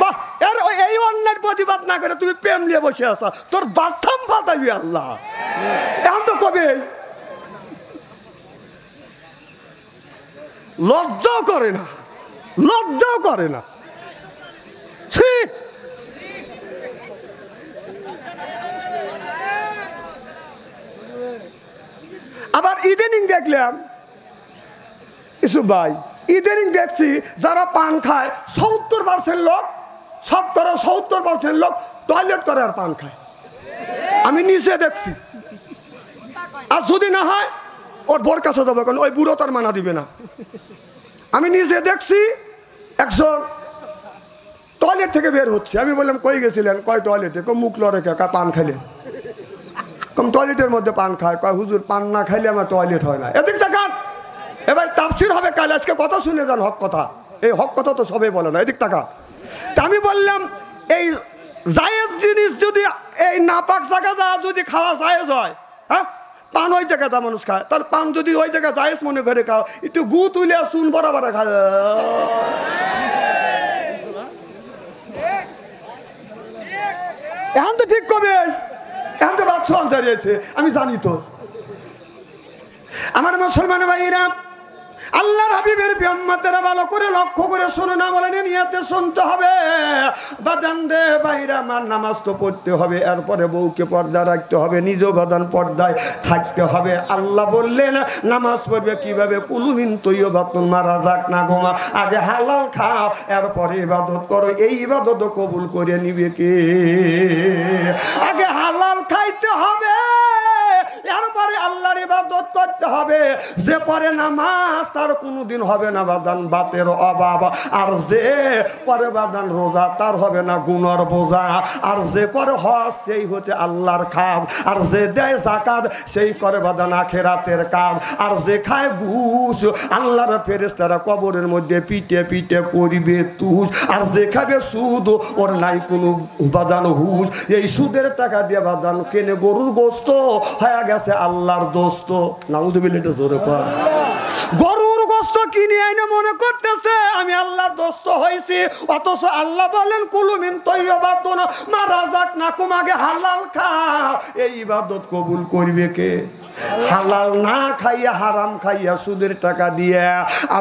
বাহ, এর এই অন্যের প্রতিবাদ না করে তুমি প্রেম নিয়ে বসে আসা, তোর বাথরুম পাতাবি আল্লাহ। এখন তো কবে লজ্জাও করে না, লজ্জাও করে না। আবার ইদানিং দেখলাম ইসু ভাই, ইদানিং দেখছি যারা পান খায় 70% লোক, 70% লোক টয়লেট করে আর পান খায়। আমি নিচে দেখছি। আর যদি না হয় ওর বোর কাছে যাবো, কারণ ওই বুড়ো তার মানা দিবে না। আমি নিজে দেখছি একজন টয়লেট থেকে বের হচ্ছে। আমি বললাম কই গেছিলেন? কয় টয়লেটে। কম মুখ লড়ে কা পান খাইলেন? কম টয়লেটের মধ্যে পান খায়। কয় হুজুর পান না খাইলে আমার টয়লেট হয় না। এদিক তাকান, এবার তাফসীর হবে কাল, আজকে কথা শুনে যান, হক কথা। এই হক কথা তো সবাই বলে না, এদিক তাকান। তা আমি বললাম এই জায়েজ জিনিস যদি এই নাপাক জায়গা যা যদি খাওয়া জায়েজ হয়, হ্যাঁ পান ওই জায়গাটা মানুষ খায়, তার পান যদি ওই জায়গায় জায়েজ মনে করে খাও, একটু গু তুলে চুন বরাবর খায়। এখন তো ঠিক কবে, এখন তো বাচ্চা দাঁড়িয়েছে, আমি জানি তো। আমার মুসলমান ভাইরা, আল্লাহর হাবিবের উম্মতেরা ভালো করে লক্ষ্য করে শুনে না বলেন, নিয়তে শুনতে হবে। বাদান রে ভাইরা, আমার নামাজ তো পড়তে হবে, এরপরে বউকে পর্দা রাখতে হবে, নিজেও বাদান পর্দায় থাকতে হবে। আল্লাহ বললেন নামাজ পড়বে কিভাবে? কুলুমিন তৈয়বাতুন মা রাযাকনা গোমা, আগে হালাল খাও, এরপরে ইবাদত করো। এই ইবাদত কবুল করে নিবে কে? আগে হালাল খাইতে হবে, এরপরে আল্লাহর ইবাদত করতে হবে। যে পরে নামাজ তার কোনোদিন হবে না বাদান বাতের অভাব, আর যে করে বাদান রোজা তার হবে না গুনার বোঝা, আর যে করে হজ সেই হচ্ছে আল্লাহর কাজ, আর যে দেয় যাকাত সেই করে বাদান আখিরাতের কাজ, আর যে খায় ঘুষ আল্লাহর ফেরেশতারা কবরের মধ্যে পিটে পিটে করিবে তুষ, আর যে খাবে সুদ ওর নাই কোনো বাদান হুশ। এই সুদের টাকা দিয়ে বাদান কেনে গরুর গোস্ত, হয়ে গেছে আল্লাহর দোস্ত। নাউযুবিল্লাহ, জোরে কর। গরুর গোস্ত কিনে আইনে মনে করতেছে আমি আল্লাহর দোস্ত হয়েছি, অথচ আল্লাহ বলেন কুলু মিন তাইয়্যিবাতুন মা রাযাকনাকুম, আগে হালাল খাও। এই ইবাদত কবুল করবে কে? হালাল না খাইয়া, হারাম খাইয়া, সুদের টাকা দিয়ে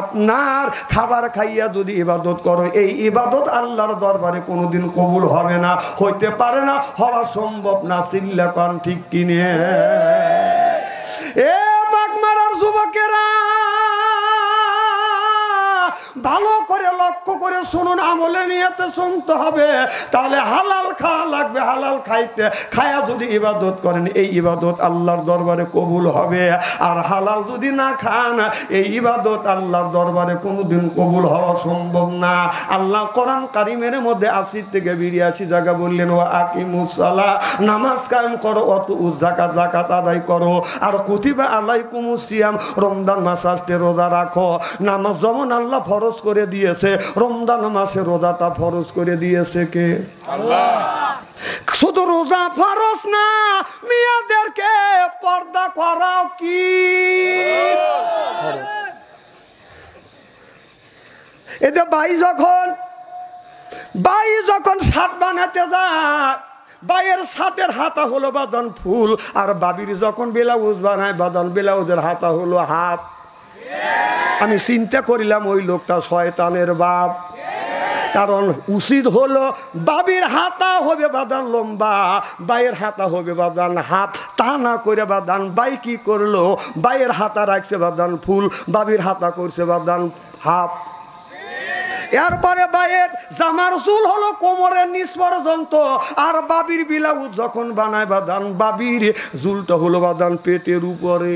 আপনার খাবার খাইয়া যদি ইবাদত করো, এই ইবাদত আল্লাহর দরবারে কোনোদিন কবুল হবে না, হইতে পারে না, হওয়া সম্ভব না। চিল্লা কোন ঠিক কিনে? এ বাগমারার যুবকেরা, ভালো করে লক্ষ্য করে শুনুন, আমলে নিয়তে শুনতে হবে। তাহলে হালাল খাওয়া লাগবে, হালাল খাইতে খায়া যদি ইবাদত করেন, এই ইবাদত আল্লাহর দরবারে কবুল হবে। আর হালাল যদি না খান, এই ইবাদত আল্লাহর দরবারে কোনোদিন কবুল হওয়া সম্ভব না। আল্লাহ কোরআন কারিমের মধ্যে 80 থেকে 82 জায়গা বললেন ওয়া আকিমুস সালাহ, নামাজ কায়েম করো, ওয়াতুজ যাকাত, যাকাত আদায় করো, আর কুতিবা আলাইকুমুস সিয়াম, রমজান মাস আসতে রোজা রাখো। নামাজ যেমন আল্লাহ ফরজ করে দিয়েছে, রমজান মাসে রোজাটা ফরজ করে দিয়েছে কে? আল্লাহ। শুধু রোজা ফরজ না, মেয়েদেরকে পর্দা করাও কি? এই যে ভাই যখন শার্ট বানাতে যায়, ভাইয়ের শার্টের হাতা হলো বাদান ফুল, আর বাবির যখন ব্লাউজ বানায় বাদান ব্লাউজের হাতা হলো হাফ। আমি চিন্তা করিলাম ওই লোকটা শয়তানের বাপ, কারণ উচিত হলো বাবির হাতা হবে বাদান লম্বা, বাইয়ের হাতা হবে বাদান হাত। তা না করে বাদান বাই কি করলো, বাইয়ের হাতা রাখছে বাদান ফুল, বাবির হাতা করছে বাদান হাফ। এরপরে বাইয়ের জামার চুল হলো কোমরের নিচ পর্যন্ত, আর বাবির ব্লাউজ যখন বানায় বাদান বাবির চুলটা হলো বাদান পেটের উপরে।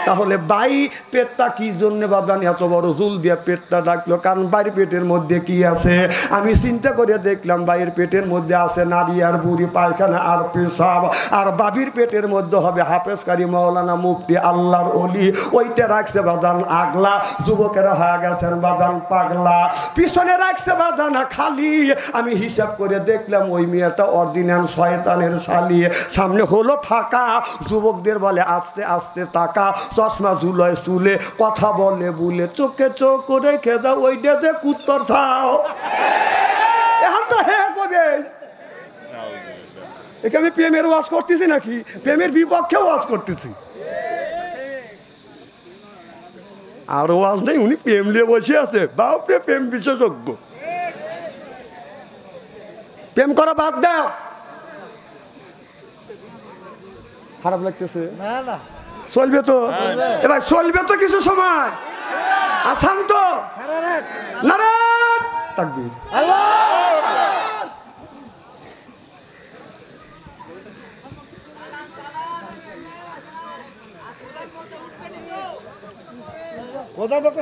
তাহলে বাই পেটটা কি জন্য বাদান এত বড় চুল দিয়ে পেটটা ডাকলো? কারণ বাইর পেটের মধ্যে কি আছে? আমি চিন্তা করে দেখলাম বাইরের পেটের মধ্যে আছে নারী আর বুড়ি, পায়খানা আর পেশাব, আর বাবির পেটের মধ্যে হবে হাফেজকারী, মাওলানা, মুফতি, আল্লাহর ওলি। ওইটা রাখছে বাদান আগলা। যুবকেরা হয়ে গেছেন বাদান পাগলা, পিছনে রাখছে বাদান খালি। আমি হিসাব করে দেখলাম ওই মেয়েটা অরিজিনাল শয়তানের শালি। সামনে হলো ফাঁকা, যুবকদের বলে আস্তে আস্তে তাকা, চশমা ঝুলয় চুলে, কথা বলে বলে, চোখে চোখ করে খেদা, ওই যে কুত্তর ছাও। এখন তো হ্যাঁ কবে একে আমি প্রেমের ওয়াজ করতেছি নাকি প্রেমের বিপক্ষে ওয়াজ করতেছি? আর ওয়াজ নেই, উনি প্রেম নিয়ে বসে আছে। বাপরে, প্রেম বিশেষজ্ঞ। প্রেম করা বাদ দাও। খারাপ লাগতেছে? চলবে তো এবার, চলবে তো কিছু সময়। আসান তো নারায়ণ তাকবীর।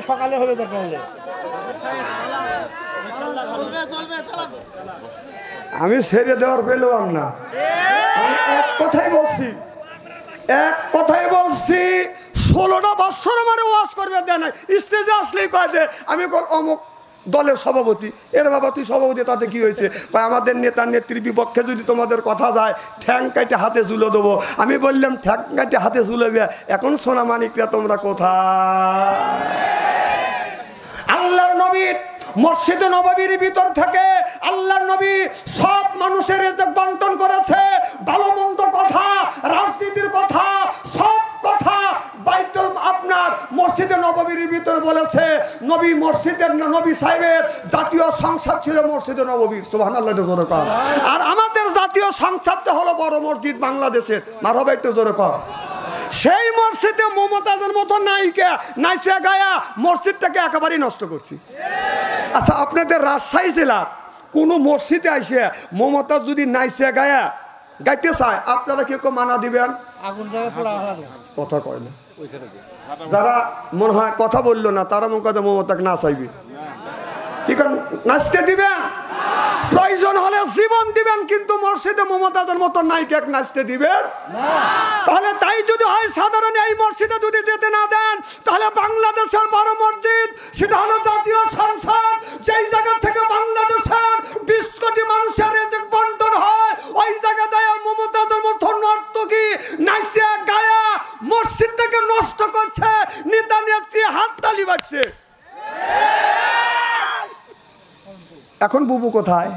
সকালে হবে দরকার হলে। আমি ছেড়ে দেওয়ার পেলাম না। আমি এক কথাই বলছি, 16টা বছর আমার ওয়াজ করবে দেয় নাই। স্টেজে আসলেই কয় যে আমি অমুক দলের সভাপতি। এর বাবা তুই সভাপতি, তাতে কি হয়েছে? আমাদের নেতা নেত্রীর বিপক্ষে যদি তোমাদের কথা যায়, ঠ্যাং কাটে হাতে ঝুলে দেবো। আমি বললাম ঠ্যাং কাটে হাতে ঝুলেবে, এখন সোনা মানিকরা তোমরা কোথায়? আল্লাহর নবীর মসজিদে নববীর ভিতর থেকে আল্লাহর নবী সব মানুষের বন্টন করেছে। ভালো মন্দ কথা, রাজনীতির কথা, সব কথা বাইতুল আপনার মসজিদে নববীর ভিতর বলেছে। নবী মসজিদের, নবী সাহেবের জাতীয় সংসদ ছিল মসজিদে নববীর। সুবহানাল্লাহ জোরে কর। আর আমাদের জাতীয় সংসদটা হলো বড় মসজিদ বাংলাদেশের। মারহাবা একটু জোরে কর। সেই মসজিদে মমতাজের মতো নায়িকা নাইসা গায়া মসজিদটাকে একেবারেই নষ্ট করছি। আচ্ছা, আপনাদের রাজশাহী জেলার কোনো মসজিদে আইসে মমতাজ যদি নাইসা গায়া গাইতে চায়, আপনারা কেউ মানা দিবেন? কথা কয় না। যারা মনে হয় কথা বললো না, তারা মনে কথা মমতাকে না চাইবে, কি করেন? নাচতে দিবেন? প্রয়োজন হলে জীবন দিবেন, কিন্তু মসজিদে মমতাজের মতো নায়িকা নাচতে দিবেন? তাহলে তাই যদি হয়, সাধারণ এই মসজিদে যদি যেতে না দেন, তাহলে বাংলাদেশের বড় মসজিদ, সেটা হলো জাতীয় সংসদ। যেই জায়গা থেকে বাংলাদেশের 20 কোটি মানুষের রিজিক বন্টন হয়, ওই জায়গা যায় মমতাজের মতো নর্তকী নাচে গায়া মসজিদটাকে নষ্ট করছে। নেতা নেত্রী হাততালি বাজছে। এখন বুবু কোথায়?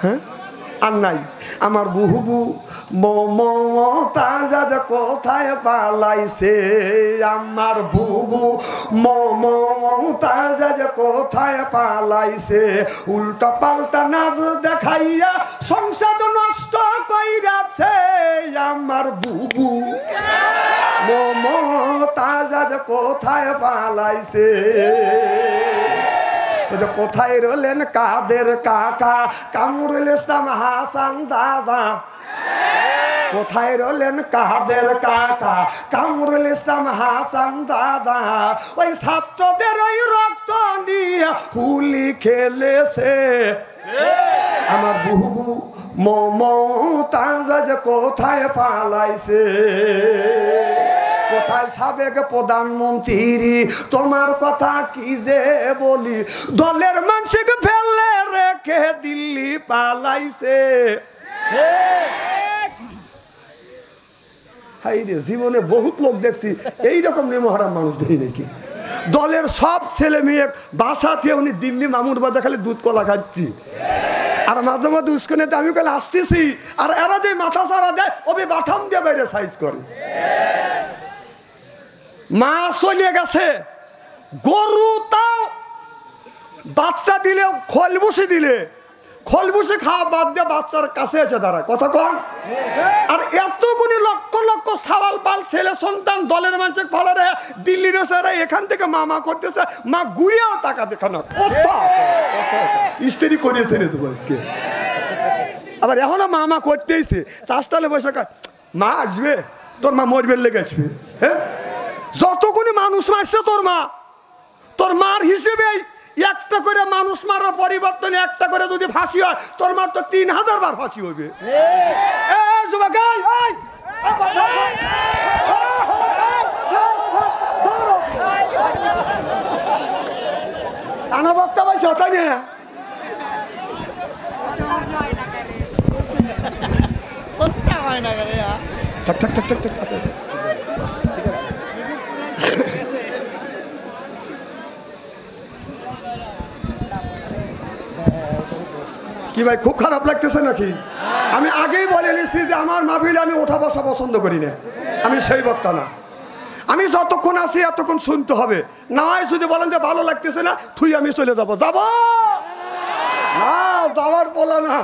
হ্যাঁ, আর নাই। আমার বুবু মমতাজ কোথায় পালাইছে? আমার বুবু মমতাজ কোথায় পালাইছে? উল্টা পাল্টা নাচ দেখাইয়া সংসদ নষ্ট কইরাছে আমার বুবু মমতাজ কোথায় পালাইছে? কোথায় রলেন কাদের কাকা কামরুল ইসলাম হাসান দাদা? কোথায় রলেন কাদের কাকা কামরুল ইসলাম হাসান দাদা? ওই ছাত্রদের ওই রক্ত নিয়ে হুলি খেলেছে আমার বুবু মমতাজ কোথায় পালাইছে? কোথায় সাবেক প্রধানমন্ত্রী? তোমার কথা কি যে বলি, দলের মানুষকে ফেলে রেখে দিল্লি পালাইছে। জীবনে বহুত লোক দেখছি, এইরকম নিমহারাম মানুষ দেখি নাকি। দলের সব ছেলে মেয়ে বাসা থেকে উনি দিল্লি মামুর বাজা খালি দুধ কলা খাচ্ছি। আর মাঝে মাঝে উস্কনেতে আমি কালে আসতেছি, আর এরা যে মাথা ছাড়া দেয় ওবে বাথাম দিয়ে বাইরে সাইজ করে। মা চলে গেছে, গরু তাও বাচ্চা দিলে খোল বসে দিলে খোল বসে খাওয়া বাদ দিয়ে বাচ্চার কাছে এসে দাঁড়ায়। কথা কন। আর এতগুলি লক্ষ লক্ষ সাওয়াল পাল ছেলে সন্তান দলের মানুষের পালারে দিল্লির সারা এখান থেকে মামা করতেছে, মা ঘুরিয়েও টাকা দেখানো স্ত্রী করিয়েছে রে তো আজকে। আবার এখনো মামা করতেইছে, চাষটালে বসে মা আসবে, তোর মা মরবের লেগে আসবে। হ্যাঁ, যতগুলি মানুষ মারছে তোর মার হিসেবে একটা করে মানুষ মারার পরিবর্তনে একটা করে যদি ফাঁসি হয়, তোর মার তো 3000 বার ফাঁসি হইবে। আনা বক্তা ভাই সতা নিয়ে থাক থাক থাক থাক থাক। কি ভাই খুব খারাপ লাগতেছে নাকি? আমি আগেই বলে নিচ্ছি যে আমার মাহফিলে আমি ওঠা বসা পছন্দ করি না, আমি সেই বক্তা না। আমি যতক্ষণ আছি এতক্ষণ শুনতে হবে, না হয় যদি বলেন যে ভালো লাগতেছে না তুই আমি চলে যাবো, যাবো না, যাওয়ার বলা না।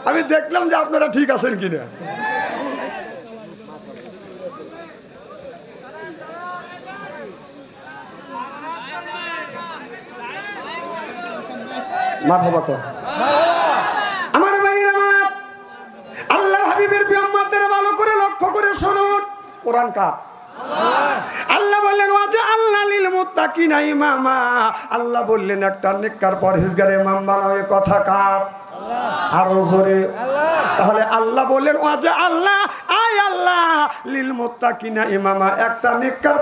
আমি দেখলাম যে আপনারা ঠিক আছেন কিনা। মারহাবা কর আমার ভাইরা, আমার আল্লাহর হাবিবের বিউম্মতের ভালো করে লক্ষ্য করে শুনুন। কোরআন কার? আল্লাহ বললেন ওয়াজা আল্লাহ লিল মুত্তাকিনা ইমামা, আল্লাহ বললেন একটা নেককার পরহেজগার ইমাম বানাও। এ কথা কার? আরো জোরে। তাহলে আল্লাহ বললেন ওয়াজা আল্লাহ, আয় আল্লাহ লিল মুত্তাকিনা ইমামা, একটা নেককার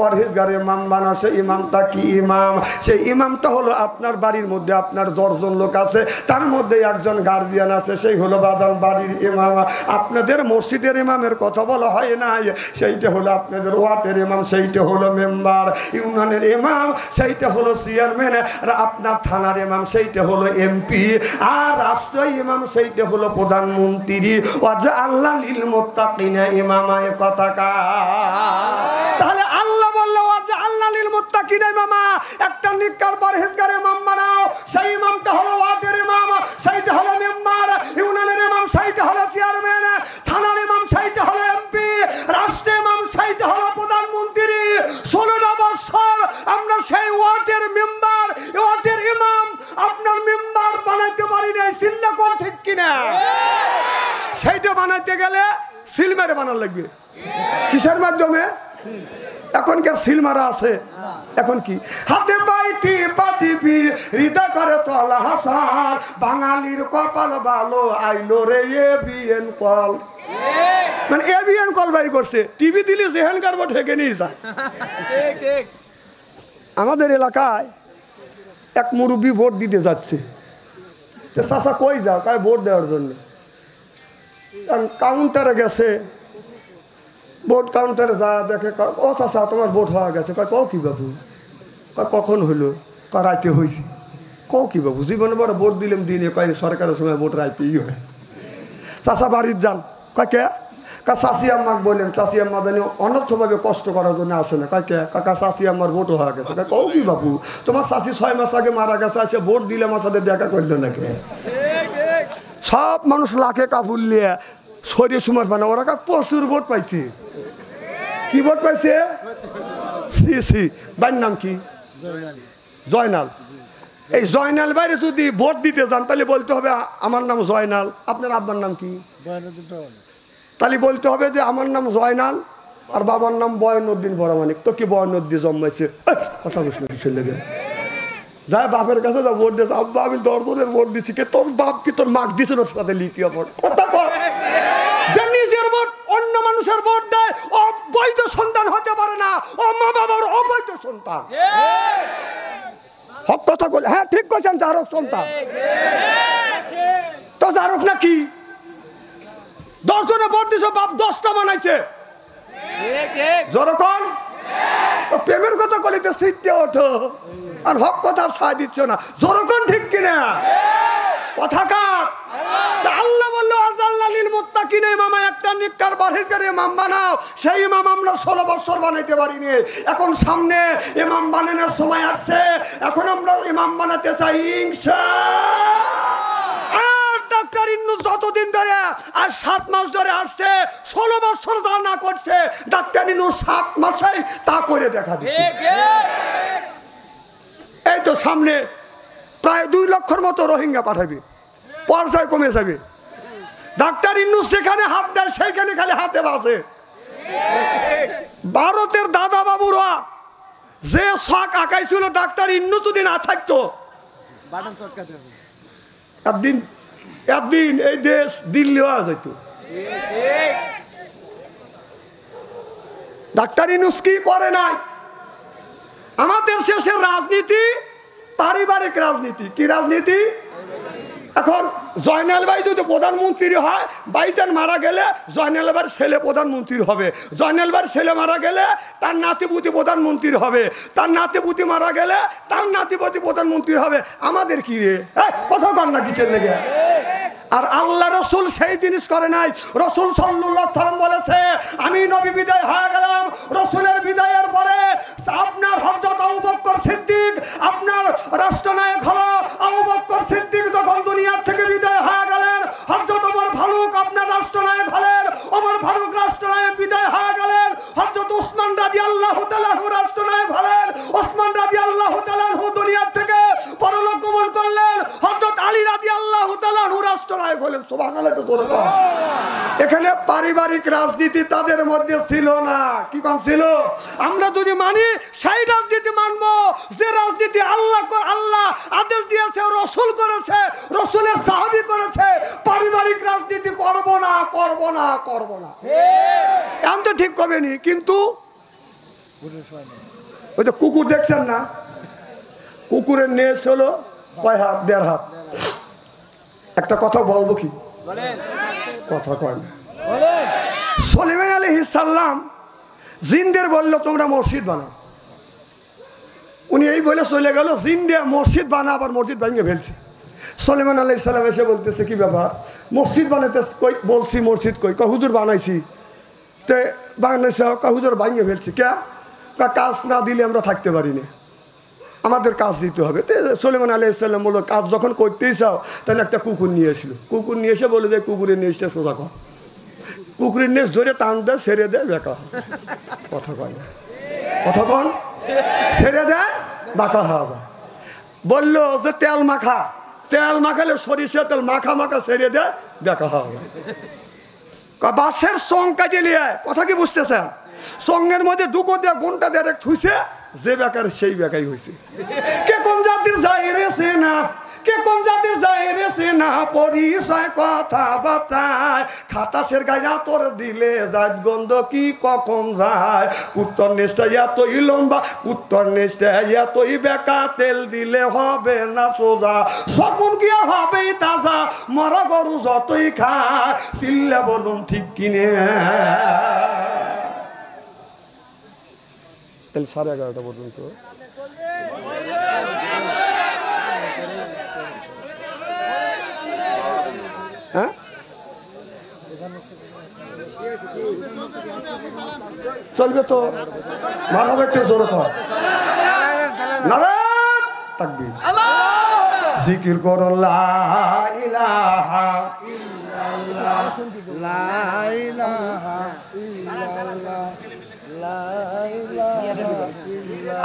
পরহেজগার ইমাম বানাও। সেই ইমামটা কি ইমাম? সেই ইমামটা হলো আপনার বাড়ির মধ্যে আপনার 10 জন লোক আছে, তার মধ্যে একজন গার্জিয়ান আছে, সেই হলো বাদান বাড়ির ইমাম। আপনাদের মসজিদের ইমামের কথা বলা হয় নাই, সেইটা হলো আপনাদের ওয়ার্ডের ইমাম, সেইটা হলো মেম্বার। ইউনিয়নের ইমাম সেইটা হলো চেয়ারম্যান, আর আপনার থানার ইমাম সেইটা হলো এমপি, আর রাষ্ট্রীয় ইমাম সেইটা হলো প্রধানমন্ত্রী। ওয়াজা আল্লাহ লিল মুত্তাকিনা ইমামা, এ কথা কার? তাহলে আল্লাহ বললো ওয়াজা আল্লাহ লিল মুত্তাকিনা ইমামা, একটা নেককার পরহেজগার ইমাম বানাও। সেই ইমামটা হলো ওয়ার্ডের ইমাম, সেইটা হলো মেম্বার। ইউনিয়নের ইমাম সেইটা হলো চেয়ারম্যান, থানার ইমাম সেইটা হলো এমপি, রাষ্ট্রীয় ইমাম সেইটা হলো প্রধানমন্ত্রী। 16টা বছর আমরা সেই ওয়ার্ডের মেম্বার, ওয়ার্ডের ইমাম আপনার মেম্বার বানাইতে পারি নাই। সিল্লা কোন ঠিক কিনা? সেইটা বানাইতে গেলে সিল মেরে বানার লাগবে। কিসের মাধ্যমে? এখন কি সিল মারা আছে? এখন কি হাতে বাইটি পাটিবি হৃদয় করে তলা হাসান, বাঙালির কপাল ভালো আইলো রে এবিএন কল। মানে এবিএন কল বাইর করছে, টিভি দিলে যেহেন কারবো ঠেকে নিয়ে যায়। আমাদের এলাকায় এক মুরব্বী ভোট দিতে যাচ্ছে, চাচা কই যাও? কয় ভোট দেওয়ার জন্য। কাউন্টারে গেছে, ভোট কাউন্টারে যা দেখে, ও চাচা তোমার ভোট হওয়া গেছে। কয় কও কি বাবু? কয় কখন হইলো? কয় রাইতে হয়েছে। কও কি বাবু? জীবনে বড় ভোট দিলাম দিনে। কয় সরকারের সময় ভোট রাইতেই হয়। চাচা বাড়ির যান। কয় কে? কয় চাষি আম্মাকে বললেন, চাষি আম্মা জানি অনর্থভাবে কষ্ট করার জন্য আসে না। কয় কে? কাকা চাষি আম্মার ভোট হওয়া গেছে। কয় কও কি বাবু? তোমার চাষি 6 মাস আগে মারা গেছে, আসে ভোট দিলে আমার সাথে দেখা করলো নাকি? সব মানুষ লাখে কাপড় নিয়ে শরীর সুমার বানা, ওরা প্রচুর ভোট পাইছে। কি ভোট পাইছে? সি সি ভাইয়ের নাম কি? জয়নাল। এই জয়নাল বাইরে যদি ভোট দিতে যান তাহলে বলতে হবে আমার নাম জয়নাল। আপনার আব্বার নাম কি? তাহলে বলতে হবে যে আমার নাম জয়নাল আর বাবার নাম বয়নুদ্দিন বড়মানিক। তো কি বয়নুদ্দিন জন্মাইছে? কথা বলছিল কিসের লেগে? যায় বাপের কাছে যা ভোট দিয়েছে, আব্বা আমি 10 জনের ভোট দিছি। কে তোর বাপ কি তোর মাক দিছে ওর সাথে লিখিয়া ভোট? কথা কর। যে নিজের ভোট অন্য মানুষের ভোট দেয়, অবৈধ সন্তান হতে পারে না, ও মা বাবার অবৈধ সন্তান। হক কথা বলে। হ্যাঁ ঠিক করছেন, জারক সন্তান। তো জারক নাকি? 10 জনে ভোট দিছে, বাপ 10টা বানাইছে। যখন প্রেমের কথা কলিতে সিটে ওঠো, আর হক কথা সায় দিচ্ছ না। যখন ঠিক কিনা? কথা কার? আল্লাহ বললো আল্লাহ লিল মুত্তাকিনা ইমামা, একটা নেককার পরহেজগার ইমাম বানাও। সেই ইমাম আমরা 16 বছর বানাইতে পারিনি, এখন সামনে ইমাম বানানোর সময় আসছে। এখন আমরা ইমাম বানাতে চাই ইনশাআল্লাহ। ডাক্তার ইন্নুস যতদিন ধরে আর 7 মাস ধরে আসছে, 16 বছর যা না করছে ডাক্তার ইন্নুস 7 মাসেই তা করে দেখা দিচ্ছে। এই তো সামনে প্রায় 2 লক্ষর মতো রোহিঙ্গা পাঠাবে, পর্যায় কমে যাবে। ডাক্তার ইন্নুস যেখানে হাত দেয় সেইখানে খালি হাতে বাজে। ভারতের দাদা বাবুরা যে শখ আঁকাইছিল ডাক্তার ইন্নুস যদি না থাকতো, একদিন এই দেশ দিল্লি হয়ে যেত। ডাক্তার ইন্নুস কি করে নাই? আমাদের শেষের রাজনীতি পারিবারিক রাজনীতি। কি রাজনীতি? এখন জয়নাল ভাই যদি প্রধানমন্ত্রী হয়, ভাইজান মারা গেলে জয়নাল ভাইয়ের ছেলে প্রধানমন্ত্রী হবে, জয়নাল ভাইয়ের ছেলে মারা গেলে তার নাতিপুতি প্রধানমন্ত্রী হবে, তার নাতিপুতি মারা গেলে তার নাতিপুতি প্রধানমন্ত্রী হবে। আমাদের কি রে? কথা কর না কিসের লেগে? আর আল্লাহ রসুল সেই জিনিস করে নাই। রসুল সাল্লাল্লাহু আলাইহি সাল্লাম বলেছে, আমি নবী বিদায় হয়ে গেলাম, রসুলের বিদায়ের পরে আপনার হযরত আবু বকর সিদ্দিক, আপনার রাষ্ট্রনায়ক হলো আবু বকর সিদ্দিক, যখন দুনিয়া থেকে বিদায় হয়ে গেলেন, হযরত ওমর ফারুক আপনার রাষ্ট্রনায়ক হলেন, ওমর ফারুক রাষ্ট্রনায়ক বিদায় হয়ে গেলেন, হযরত ওসমান রাদিয়াল্লাহু তাআলা আনহু রাষ্ট্রনায়ক হলেন, ওসমান রাদিয়াল্লাহু তাআলা আনহু দুনিয়া থেকে পরলোক গমন করলেন, হযরত আলী রাদিয়াল্লাহু তাআলা আনহু রাষ্ট্রনায়ক হলেন। সুবহানাল্লাহ। এখানে পারিবারিক রাজনীতি তাদের মধ্যে ছিল না। কি কম ছিল? আমরা যদি মানি সেই রাজনীতি মানবো যে রাজনীতি আল্লাহ আদেশ দিয়েছে, রসুল করেছে, রসুলের সাহাবী করেছে। পারিবারিক রাজনীতি করব না, করব না, করব না। এখন তো ঠিক কবেনি, কিন্তু ওই যে কুকুর দেখছেন না, কুকুরের নেশ হলো কয় হাত? 1.5 হাত। একটা কথা বলবো কি? কথা কয় না। সুলাইমান আলাইহিস সালাম জিনদের বলল তোমরা মসজিদ বানাও। উনি এই বলে চলে গেল, জিনরা মসজিদ বানা, আবার মসজিদ ভেঙে ফেলছে। সুলাইমান আলাইহিস সালাম এসে বলতেছে, কি ব্যাপার? মসজিদ বানাতে কই? বলছি মসজিদ কই? হুজুর বানাইছি। তে বানাইছে? হুজুর ভেঙে ফেলছি। কে? কাজ না দিলে আমরা থাকতে পারি না, আমাদের কাজ দিতে হবে। তো সুলাইমান আলাইহিস সালাম বলল, কাজ যখন করতেই চাও তাহলে একটা কুকুর নিয়ে এসলো। কুকুর নিয়ে এসে বলে যে কুকুরের নেশটা সোজা কর। কুকুরের নেশ ধরে টান দেয়, ছেড়ে দেয়, বেকা। কথা কয় না, কথা কন, ছেড়ে দেয়, বাঁকা হওয়া যায়। বললো যে তেল মাখা, তেল মাখালে সরিষা তেল মাখা মাখা ছেড়ে দেয়, বেকা হওয়া যায়। বাসের চং কাটিয়ে নিয়ে, কথা কি বুঝতেছেন? চঙের মধ্যে ডুকো দিয়ে গুণটা দিয়ে থুইছে, যে বেকার সেই বেকাই হয়েছে। কে কোন জাতির যাই রেছে না, কে কোন জাতির যাই রেছে না, পরিচয় কথা বার্তায় খাতাসের গায়ে তোর দিলে জাত গন্ধ কি কখন যায়। কুত্তর নেশটা এতই লম্বা, কুত্তর নেশটা এতই বেকা, তেল দিলে হবে না সোজা, সকন কি আর হবেই তাজা, মরা গরু যতই খায়, চিল্লা বলুন ঠিক কিনে। 11:30 পর্যন্ত হ্যাঁ চলবে তো? মারহাবা একটু জোরে কর, নারায়ে তাকবীর। জিকির করো লা ইলাহা ইল্লাল্লাহ, লা ইলাহা ইল্লাল্লাহ।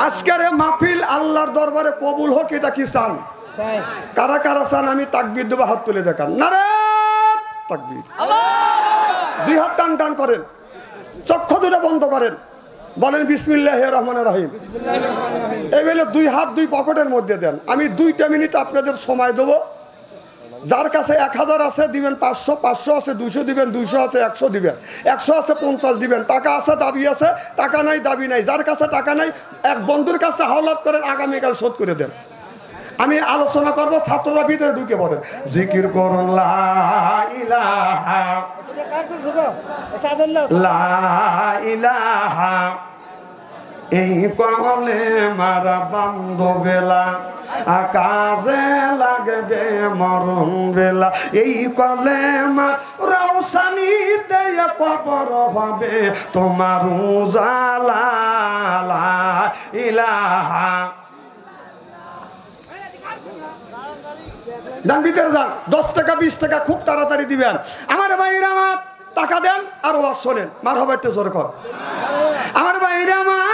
আজকের মাহফিল আল্লাহর দরবারে কবুল হোক, এটা কি চান? কারা কারা চান আমি তাকবীর দেবো? হাত তুলে দেখান। নারায়ে তাকবীর। 2 হাত টান টান করেন, চক্ষু দুটো বন্ধ করেন, বলেন বিসমিল্লাহির রহমানির রহিম। এইবেলে 2 হাত 2 পকেটের মধ্যে দেন। আমি 2টা মিনিট আপনাদের সময় দেবো। যার কাছে 1000 আছে দিবেন 500, 500 আছে 200 দিবেন, 200 আছে 100 দিবেন, 100 আছে 50 দিবেন। টাকা আছে, দাবি আছে, টাকা নাই, দাবি নাই। যার কাছে টাকা নাই, এক বন্ধুর কাছে হাওলাত করেন, আগামীকাল শোধ করে দেন। আমি আলোচনা করবো, ছাত্ররা ভিতরে ঢুকে পড়েন। জিকির করুন লা ইলাহা লা ইলাহা, এই কমলে মারা বান্ধ বেলা, আকাশে লাগবে মরণ বেলা, এই কলে রৌশানিতে কবর হবে তোমার উজালা, লা ইলাহা। যান ভিতরে যান, 10 টাকা 20 টাকা খুব তাড়াতাড়ি দিবেন। আমার ভাইরা আমার টাকা দেন আর ওয়াজ শোনেন। মারহাবা একটু জোরে কর। আমার ভাইরা আমার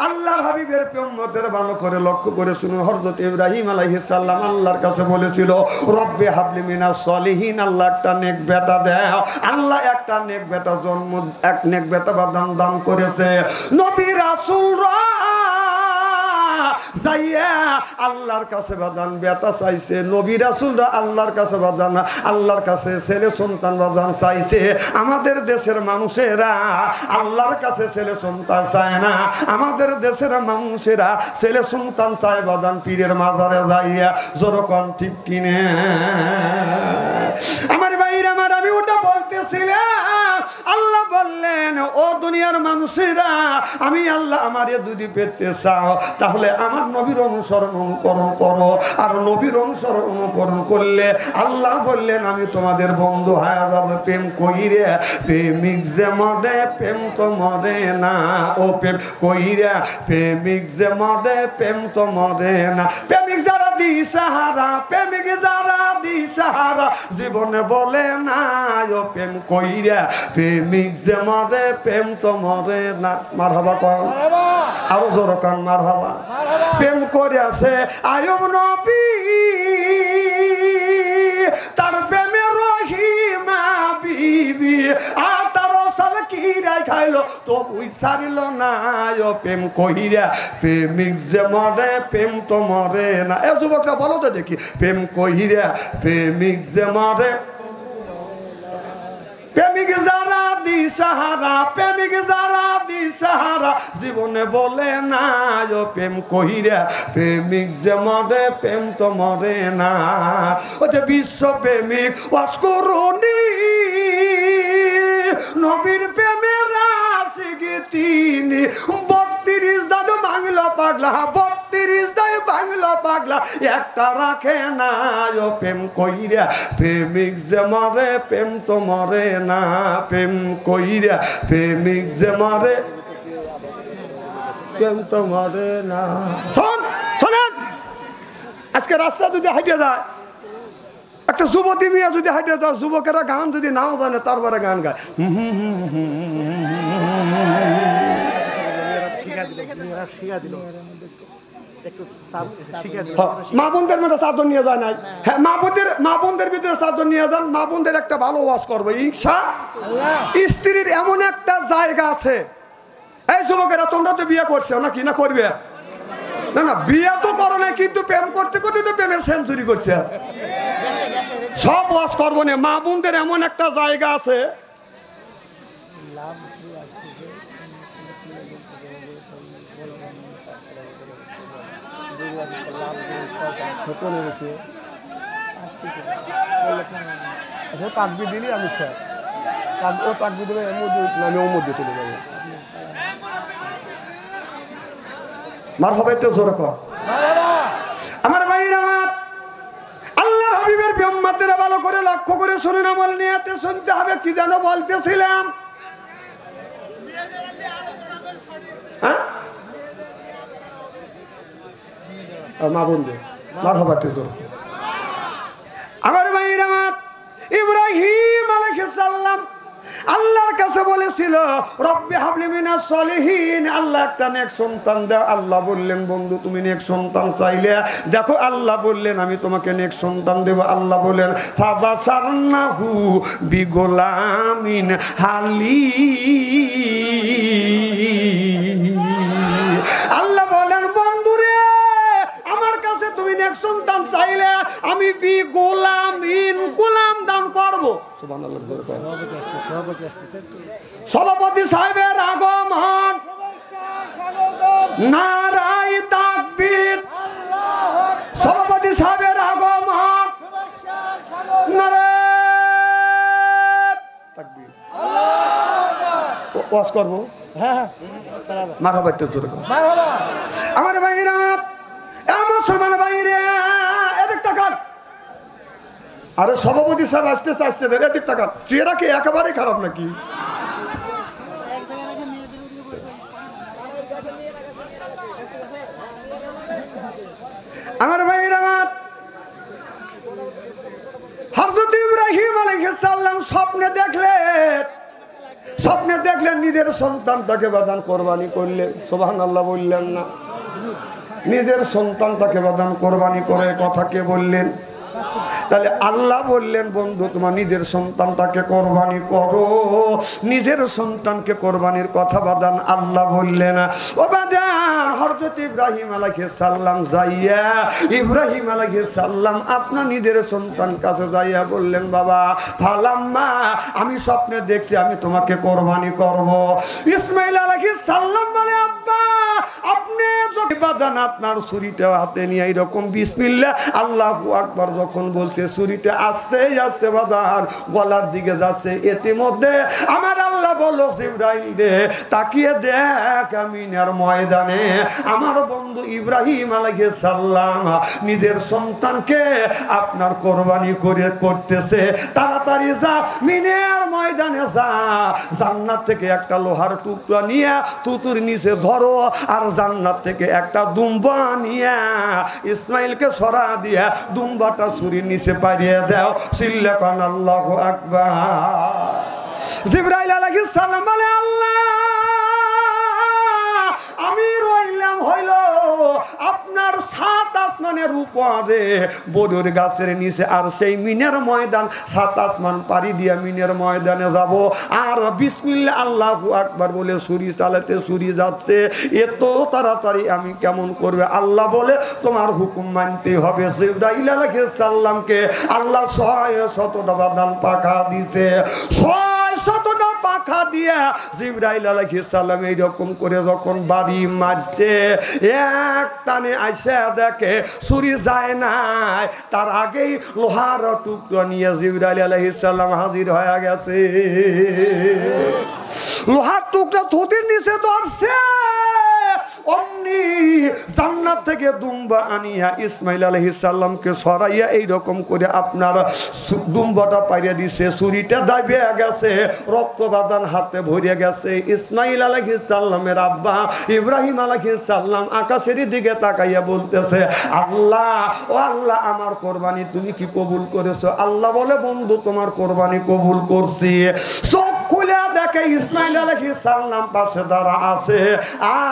আল্লাহর হাবিবের উম্মতের ভালো করে লক্ষ্য করে শুনুন। হযরত ইব্রাহিম আলাইহিস সালাম আল্লাহর কাছে বলেছিল, রব্বি হাবলি মিনাস সলিহিন, আল্লাহ একটা নেক বেটা দাও। আল্লাহ একটা নেক বেটা জন্ম, এক নেক বেটা দান করেছে। নবী রাসূলরা যাইয়া আল্লাহর কাছে বাদান বেটা চাইছে। নবী রাসূলরা আল্লাহর কাছে বাদান, আল্লাহর কাছে ছেলে সন্তান বাদান চাইছে। আমাদের দেশের মানুষেরা আল্লাহর কাছে ছেলে সন্তান চায় না, আমাদের দেশের মানুষেরা ছেলে সন্তান চায় বাদান পীরের মাজারে যাইয়া। যেরকম ঠিক কিনে আমার ভাইরা আমার, আমি ওটা বলতেছিলাম। আল্লাহ বললেন, ও দুনিয়া দুনিয়ার মানুষেরা আমি আল্লাহ আমারে যদি পেতে চাও তাহলে আমার নবীর অনুসরণ অনুকরণ করো। আর নবীর অনুসরণ অনুকরণ করলে আল্লাহ বললেন আমি তোমাদের বন্ধু হয়ে যাবো। প্রেম কইরে প্রেমিক যে মরে প্রেম তো মরে না, ও প্রেম কইরে প্রেমিক যে মরে প্রেম তো মরে না। প্রেমিক যারা দিশাহারা, প্রেমিক যারা দিশাহারা জীবনে বলে না ও প্রেম কইরে প্রেমিক যে মরে প্রেম তো মরে না। মারহাবা কর, আরো জোর কান মারহাবা। প্রেম করিয়াছে আয়ুব নবী, তার প্রেমে রহিমা বিবি, আর তার সাল কিরাই খাইলো তবুই ছাড়িল না ও প্রেম কইরা প্রেমিক যে মরে প্রেম তো মরে না। এ যুবকরা বলো তো দেখি, প্রেম কইরা প্রেমিক যে মরে, প্রেমিক যারা দিশাহারা, প্রেমিক যারা দিশাহারা জীবনে বলে না ও প্রেম কইরা প্রেমিক যে মরে প্রেম তো মরে না। ও যে বিশ্ব প্রেমিক ওয়াজ করুনি নবীর প্রেমের রাশিকে তিনি 32 দান বাংলা পাগলা, 32 দান বাংলা পাগলা একটা রাখে না ও প্রেম কইরা প্রেমিক যে মরে প্রেম তো মরে না। প্রেম কইরা প্রেমিক যে মরে প্রেম তো মরে না। শোনেন, আজকে রাস্তা যদি হাইটে যায়, একটা যুবতী মেয়ে যদি হাইটে যায়, যুবকেরা গান যদি নাও জানে তারপরে গান গায়। মা বোনদের মধ্যে চাদর নিয়ে যায় নাই? হ্যাঁ, মা বোনদের ভিতরে চাদর নিয়ে যান। মা বোনদের একটা ভালো ওয়াজ করবো ইনশাআল্লাহ। স্ত্রীর এমন একটা জায়গা আছে, এই যুবকেরা তোমরা তো বিয়ে করছো নাকি না করবে? না না, বিয়ে তো করো না, কিন্তু প্রেম করতে করতে তো প্রেমের সেঞ্চুরি করছে। সব ওয়াজ করবো না। মা বোনদের এমন একটা জায়গা আছে, পাকবি দিলি আমি স্যার ও পাকবি দেবে, আমি ওর মধ্যে চলে যাবো। মার হবে একটু জোরে কর। আমার ভাইরা, আমার আল্লাহর হাবিবের বিম্মাতেরা ভালো করে লক্ষ্য করে শুনুন, আমল নিয়াতে শুনতে হবে। কি যেন বলতেছিলাম? হ্যাঁ, মা বোনদের মার হবে একটু জোরে। আমার ভাইরা, আমার ইব্রাহিম আলাইহিস সালাম আল্লাহর কাছে বলেছিল রব্বি হাবলি মিনাস সলিহিন, আল্লাহ একটা নেক সন্তান দাও। আল্লাহ বললেন বন্ধু তুমি নেক সন্তান চাইলে দেখো, আল্লাহ বললেন আমি তোমাকে নেক সন্তান দেব। আল্লাহ বললেন ফাবাসারনাহু বিগোলামিন হালিম। আল্লাহ বলেন বন্ধুরে আমার কাছে তুমি নেক সন্তান চাইলে আমি বিগোলামিন গোলাম দান করব। সুবহানাল্লাহ। সভাপতি সাহেবের আগমন, নারাই তাকবীর। সভাপতি সাহেবের আগমন, নারাই তাকবীর। ওয়াজ করবো। হ্যাঁ, মারহাবা একটু জোরে করো। আমার ভাইরা, মুসলমান ভাইরে এদিক তাকান। আরে সভাপতি সাহেব আসতে আসতে এদিক তাকান। চেহারা কি একেবারেই খারাপ নাকি? আমার ভাইরা, হযরত ইব্রাহিম আলাইহিস সালাম স্বপ্নে দেখলেন নিজের সন্তানটাকে বাদান কোরবানি করলেন। সুবহানাল্লাহ বললেন না? নিজের সন্তানটাকে বাদান কোরবানি করে কথা কে বললেন? তাহলে আল্লাহ বললেন বন্ধু তোমার নিজের সন্তানটাকে কোরবানি করো। নিজের সন্তানকে কোরবানির কথা বাদান আল্লাহ বললেন। ও বাদান হযরত ইব্রাহিম আলাইহিস সালাম যাইয়া, ইব্রাহিম আলাইহিস সালাম আপনার নিজের সন্তান কাছে যাইয়া বললেন বাবা ফালাম্মা আমি স্বপ্নে দেখছি আমি তোমাকে কোরবানি করব। ইসমাইল আলাইহিস সালাম বলে আব্বা আপনি যদি বাদান আপনার ছুরিটা হাতে নিয়ে এরকম বিসমিল্লাহ আল্লাহু আকবার যখন বলছে ছুরিটা আস্তে আস্তে বাদান গলার দিকে যাচ্ছে। ইতিমধ্যে আমার আল্লাহ আল্লাহ বলল জিবরাইল রে তাকিয়ে দেখ মিনার ময়দানে আমার বন্ধু ইব্রাহিম আলাইহিস সালাম নিজের সন্তানকে আপনার কোরবানি করতেছে। তাড়াতাড়ি যা মিনার ময়দানে যা, জান্নাত থেকে একটা লোহার টুকরা নিয়ে তুতুর নিচে ধরো, আর জান্নাত থেকে একটা দুম্বা নিয়ে ইসমাইলকে সরা দিয়ে দুম্বাটা ছুরির নিচে পারিয়ে দাও। সিল্লাকান আল্লাহু আকবার। জিবরাইল আলাইহিস সালাম বলে আল্লাহ আমি রইলাম হইল আপনার 7 আসমানের উপরে বদর গাছের নিচে, আর সেই মিনের ময়দান 7 আসমান পাড়ি দিয়ে মিনের ময়দানে যাব। আর বিসমিল্লাহ আল্লাহু আকবার বলে ছুরি চালাতে ছুরি যাচ্ছে, এত তাড়াতাড়ি আমি কেমন করবে? আল্লাহ বলে তোমার হুকুম মানতে হবে। জিবরাইল আলাইহিস সালামকে আল্লাহ 600টা বাদান পাখা দিছে। 600টা পাখা দিয়ে জিবরাইল আলাইহিস সালাম এইরকম করে যখন বাড়ি মারছে, এক টানে আইসা দেখে ছুরি যায় নাই, তার আগেই লোহার টুকরা নিয়ে জিবরাইল আলাইহিস সালাম হাজির হয়ে গেছে। লোহার টুকরা থুতির নিচে ধরছে, অমনি জান্নাত থেকে দুম্বা আনিয়া ইসমাইল আলাইহিস সালামকে সরাইয়া এইরকম করে আপনার দুম্বাটা পাইয়া দিছে। ছুরিটা দাবিয়ে গেছে, রক্তবাদান হাতে ভরে গেছে। ইসমাইল আলাইহিস সালামের আব্বা ইব্রাহিম আলাইহিস সালাম আকাশের দিকে তাকাইয়া বলতেছে আল্লাহ ও আল্লাহ আমার কোরবানি তুমি কি কবুল করেছো? আল্লাহ বলে বন্ধু তোমার কোরবানি কবুল করছি। চোখ খুলে দেখে ইসমাইল আলাইহিস সালাম পাশে দাঁড়া আছে,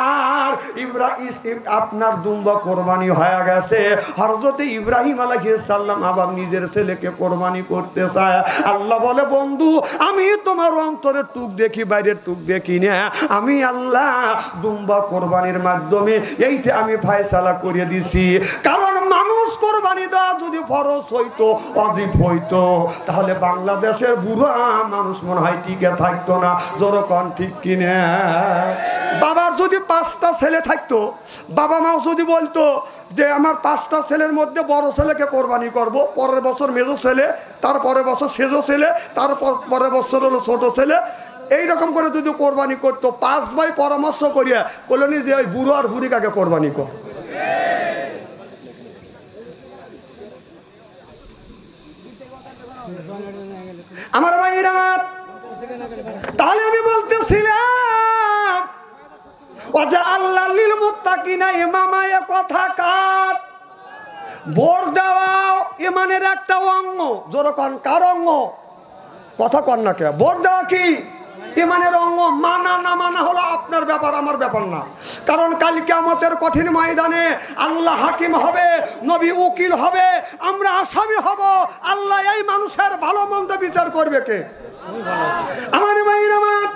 আর ইব্রাহিম আপনার দুম্বা কোরবানি হয়ে গেছে। হযরত ইব্রাহিম আলাইহিস সালাম আবার নিজের ছেলেকে কোরবানি করতে চায়। আল্লাহ বলে বন্ধু আমি তোমার অন্তরের টুক দেখি, বাইরের টুক দেখি না। আমি আল্লাহ দুম্বা কোরবানির মাধ্যমে এইটা আমি ফয়সালা করে দিছি। কারণ মানুষ কোরবানি দেওয়া যদি ফরজ হইতো, ওয়াজিব হইতো, তাহলে বাংলাদেশের বুড়া মানুষ মনে হয় টিকে থাকতো না। যখন ঠিক কিনে বাবার যদি 5টা ছেলে থাকতো, বাবা মাও যদি বলতো যে আমার 5টা ছেলের মধ্যে বড় ছেলেকে কোরবানি করব, পরের বছর মেজো ছেলে, তারপরের বছর সেজো ছেলে, তারপর পরের বছর হলো ছোট ছেলে, এইরকম করে যদি কোরবানি করতো, 5 ভাই পরামর্শ করিয়া কলোনি যে ওই বুড়ো আর বুড়ি কাকে কোরবানি কর। আমার ভাইরা তাহলে আমি বলতেছিলাম ওজা আল্লাহ লিল মুত্তাকিনা ইমামা, এ কথা কার? ভোট দেওয়া ইমানের একটা অঙ্গ। যেরকম কার অঙ্গ? কথা কন না কে? ভোট দেওয়া কি ইমানের অঙ্গ। মানা না মানা হলো আপনার ব্যাপার, আমার ব্যাপার না। কারণ কাল কিয়ামতের কঠিন ময়দানে আল্লাহ হাকিম হবে, নবী উকিল হবে, আমরা আসামি হব। আল্লাহ এই মানুষের ভালো মন্দ বিচার করবে কে? আমার ভাইরা আমার,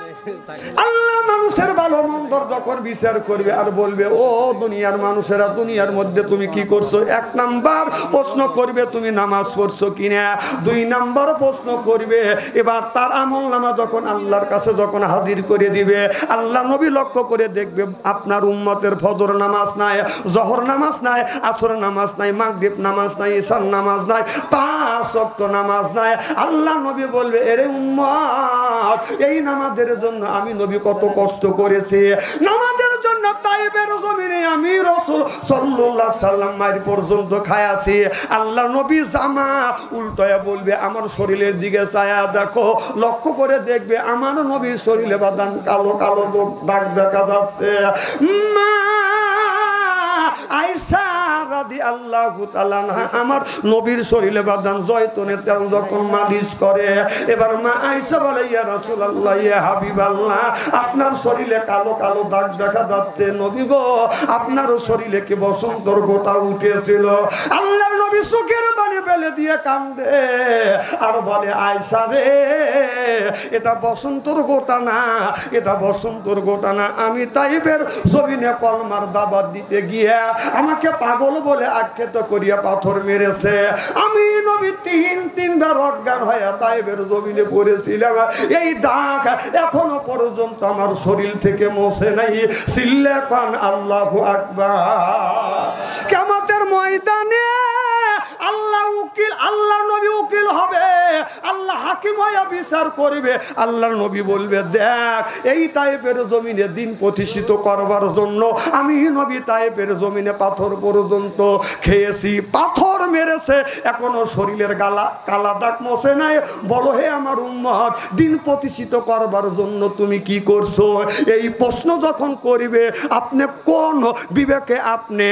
আল্লাহ মানুষের ভালো মন্দর যখন বিচার করবে আর বলবে ও দুনিয়ার মানুষেরা, দুনিয়ার মধ্যে তুমি কি করছো? 1 নাম্বার প্রশ্ন করবে তুমি নামাজ পড়ছো কিনা, 2 নাম্বার প্রশ্ন করবে এবার তার আমল নামা যখন আল্লাহর কাছে যখন হাজির করে দিবে, আল্লাহ নবী লক্ষ্য করে দেখবে আপনার উম্মতের ফজর নামাজ নাই, জহর নামাজ নাই, আসর নামাজ নাই, মাগরিব নামাজ নাই, ইশার নামাজ নাই, 5 ওয়াক্ত নামাজ নাই। আল্লাহ নবী বলবে এরে উম্মত, এই নামাজের জন্য আমি নবী কত কষ্ট করেছি, নামাজের জন্য তাইবের জমিনে আমি রাসূল সাল্লাল্লাহু আলাইহি সাল্লাম মার পর্যন্ত খায়াছি। আল্লাহ নবী জামা উল্টায়া বলবে আমার শরীরের দিকে চায়া দেখো, লক্ষ্য করে দেখবে আমার নবীর শরীরে বাদান কালো কালো দাগ দেখা যাচ্ছে। মা আয়েশা রাদিয়াল্লাহু তাআলা আমার নবীর শরীরে বাদান জয়তুনের তেল যখন মালিশ করে, এবার মা আয়েশা বলে ইয়া রাসূলুল্লাহ, ইয়া হাবিবাল্লাহ, আপনার শরীরে কালো কালো দাগ দেখা যাচ্ছে। নবী গো আপনার শরীরে কি বসন্তর গোটা উঠেছিল? আল্লাহর নবী চোখের পানি ফেলে দিয়ে কান্দে আর বলে আয়েশা রে, এটা বসন্তর গোটা না, এটা বসন্তর গোটা না। আমি তাইবের জমিনে কলমার দাওয়াত দিতে গিয়ে আমাকে পাগল বলে আখ্যাত করিয়া পাথর মেরেছে। আমি নবী 3 বার অজ্ঞান হয়ে তাইবের জমিনে পড়েছিলাম। এই দাগ এখনো পর্যন্ত আমার শরীর থেকে মোছে নাই। চিল্লা কান আল্লাহু আকবার। কিয়ামতের ময়দানে আল্লাহ উকিল, আল্লাহ নবী উকিল হবে, আল্লাহ হাকিময়া বিচার করবে। আল্লাহর নবী বলবে, দেখ এই তায়েফের জমিনে দিন প্রতিষ্ঠিত করবার জন্য আমি নবী তায়েফের জমিনে পাথর পর্যন্ত খেয়েছি, পাথর মেরেছে, এখনো শরীরের কালা দাগ মোছে নাই। বলো হে আমার উম্মত, দিন প্রতিষ্ঠিত করবার জন্য তুমি কি করছো? এই প্রশ্ন যখন করিবে, আপনি কোন বিবেকে আপনি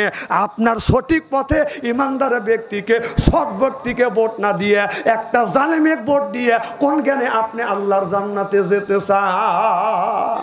আপনার সঠিক পথে ইমানদার ব্যক্তিকে, সৎ ব্যক্তিকে ভোট না দিয়ে একটা জালেমের ভোট দিয়ে কোন জ্ঞানে আপনি আল্লাহর জান্নাতে যেতে চান?